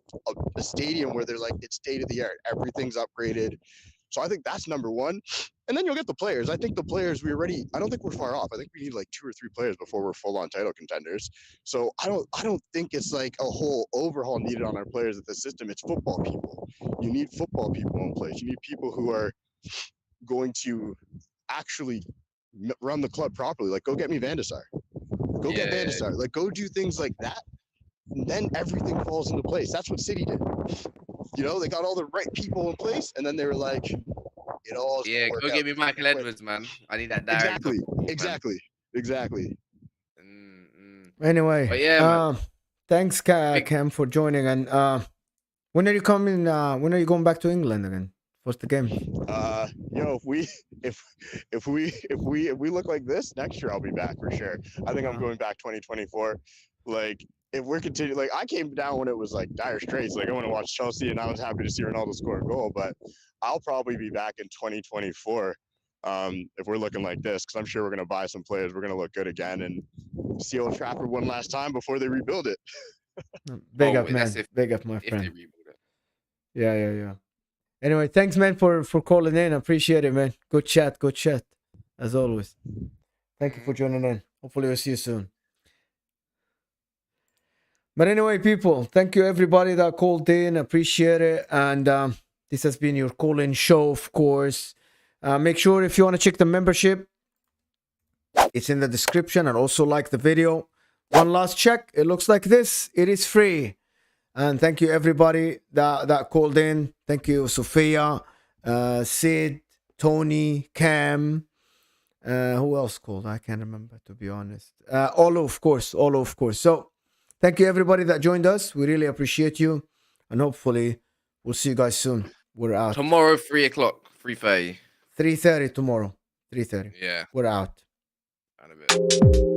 a stadium where they're like, it's state of the art, everything's upgraded. So I think that's number one. And then you'll get the players. I think the players I don't think we're far off. I think we need like 2 or 3 players before we're full on title contenders. So I don't think it's like a whole overhaul needed on our players at the system. It's football people. You need football people in place. You need people who are going to actually run the club properly. Like go get me Van de Sar. Go get Van de Sar. Like go do things like that. And then everything falls into place. That's what City did. You know, they got all the right people in place, and then they were like, you know, go get me Michael Edwards, man. I need that direct. Exactly. Anyway, but yeah, man. Thanks, Cam, for joining. And when are you coming? When are you going back to England again? What's the game? Yo, if we look like this next year, I'll be back for sure. I think I'm going back 2024. Like. If we're continuing, like I came down when it was like dire straits, like I want to watch Chelsea and I was happy to see Ronaldo score a goal, but I'll probably be back in 2024 if we're looking like this, because I'm sure we're going to buy some players. We're going to look good again and see Old Trafford one last time before they rebuild it. Big up, man. Big up, my friend. Yeah. Anyway, thanks, man, for calling in. I appreciate it, man. Good chat, as always. Thank you for joining in. Hopefully we'll see you soon. But anyway, people, thank you everybody that called in. Appreciate it. And this has been your call-in show, of course. Make sure if you want to check the membership, it's in the description, and also like the video. One last check. It looks like this. It is free. And thank you everybody that called in. Thank you, Sofia, Sid, Tony, Cam. Who else called? I can't remember, to be honest. Olo, of course. So, thank you everybody that joined us. We really appreciate you. And hopefully we'll see you guys soon. We're out. Tomorrow, 3 o'clock, 3:30. 3:30 tomorrow. 3:30. Yeah. We're out. And a bit.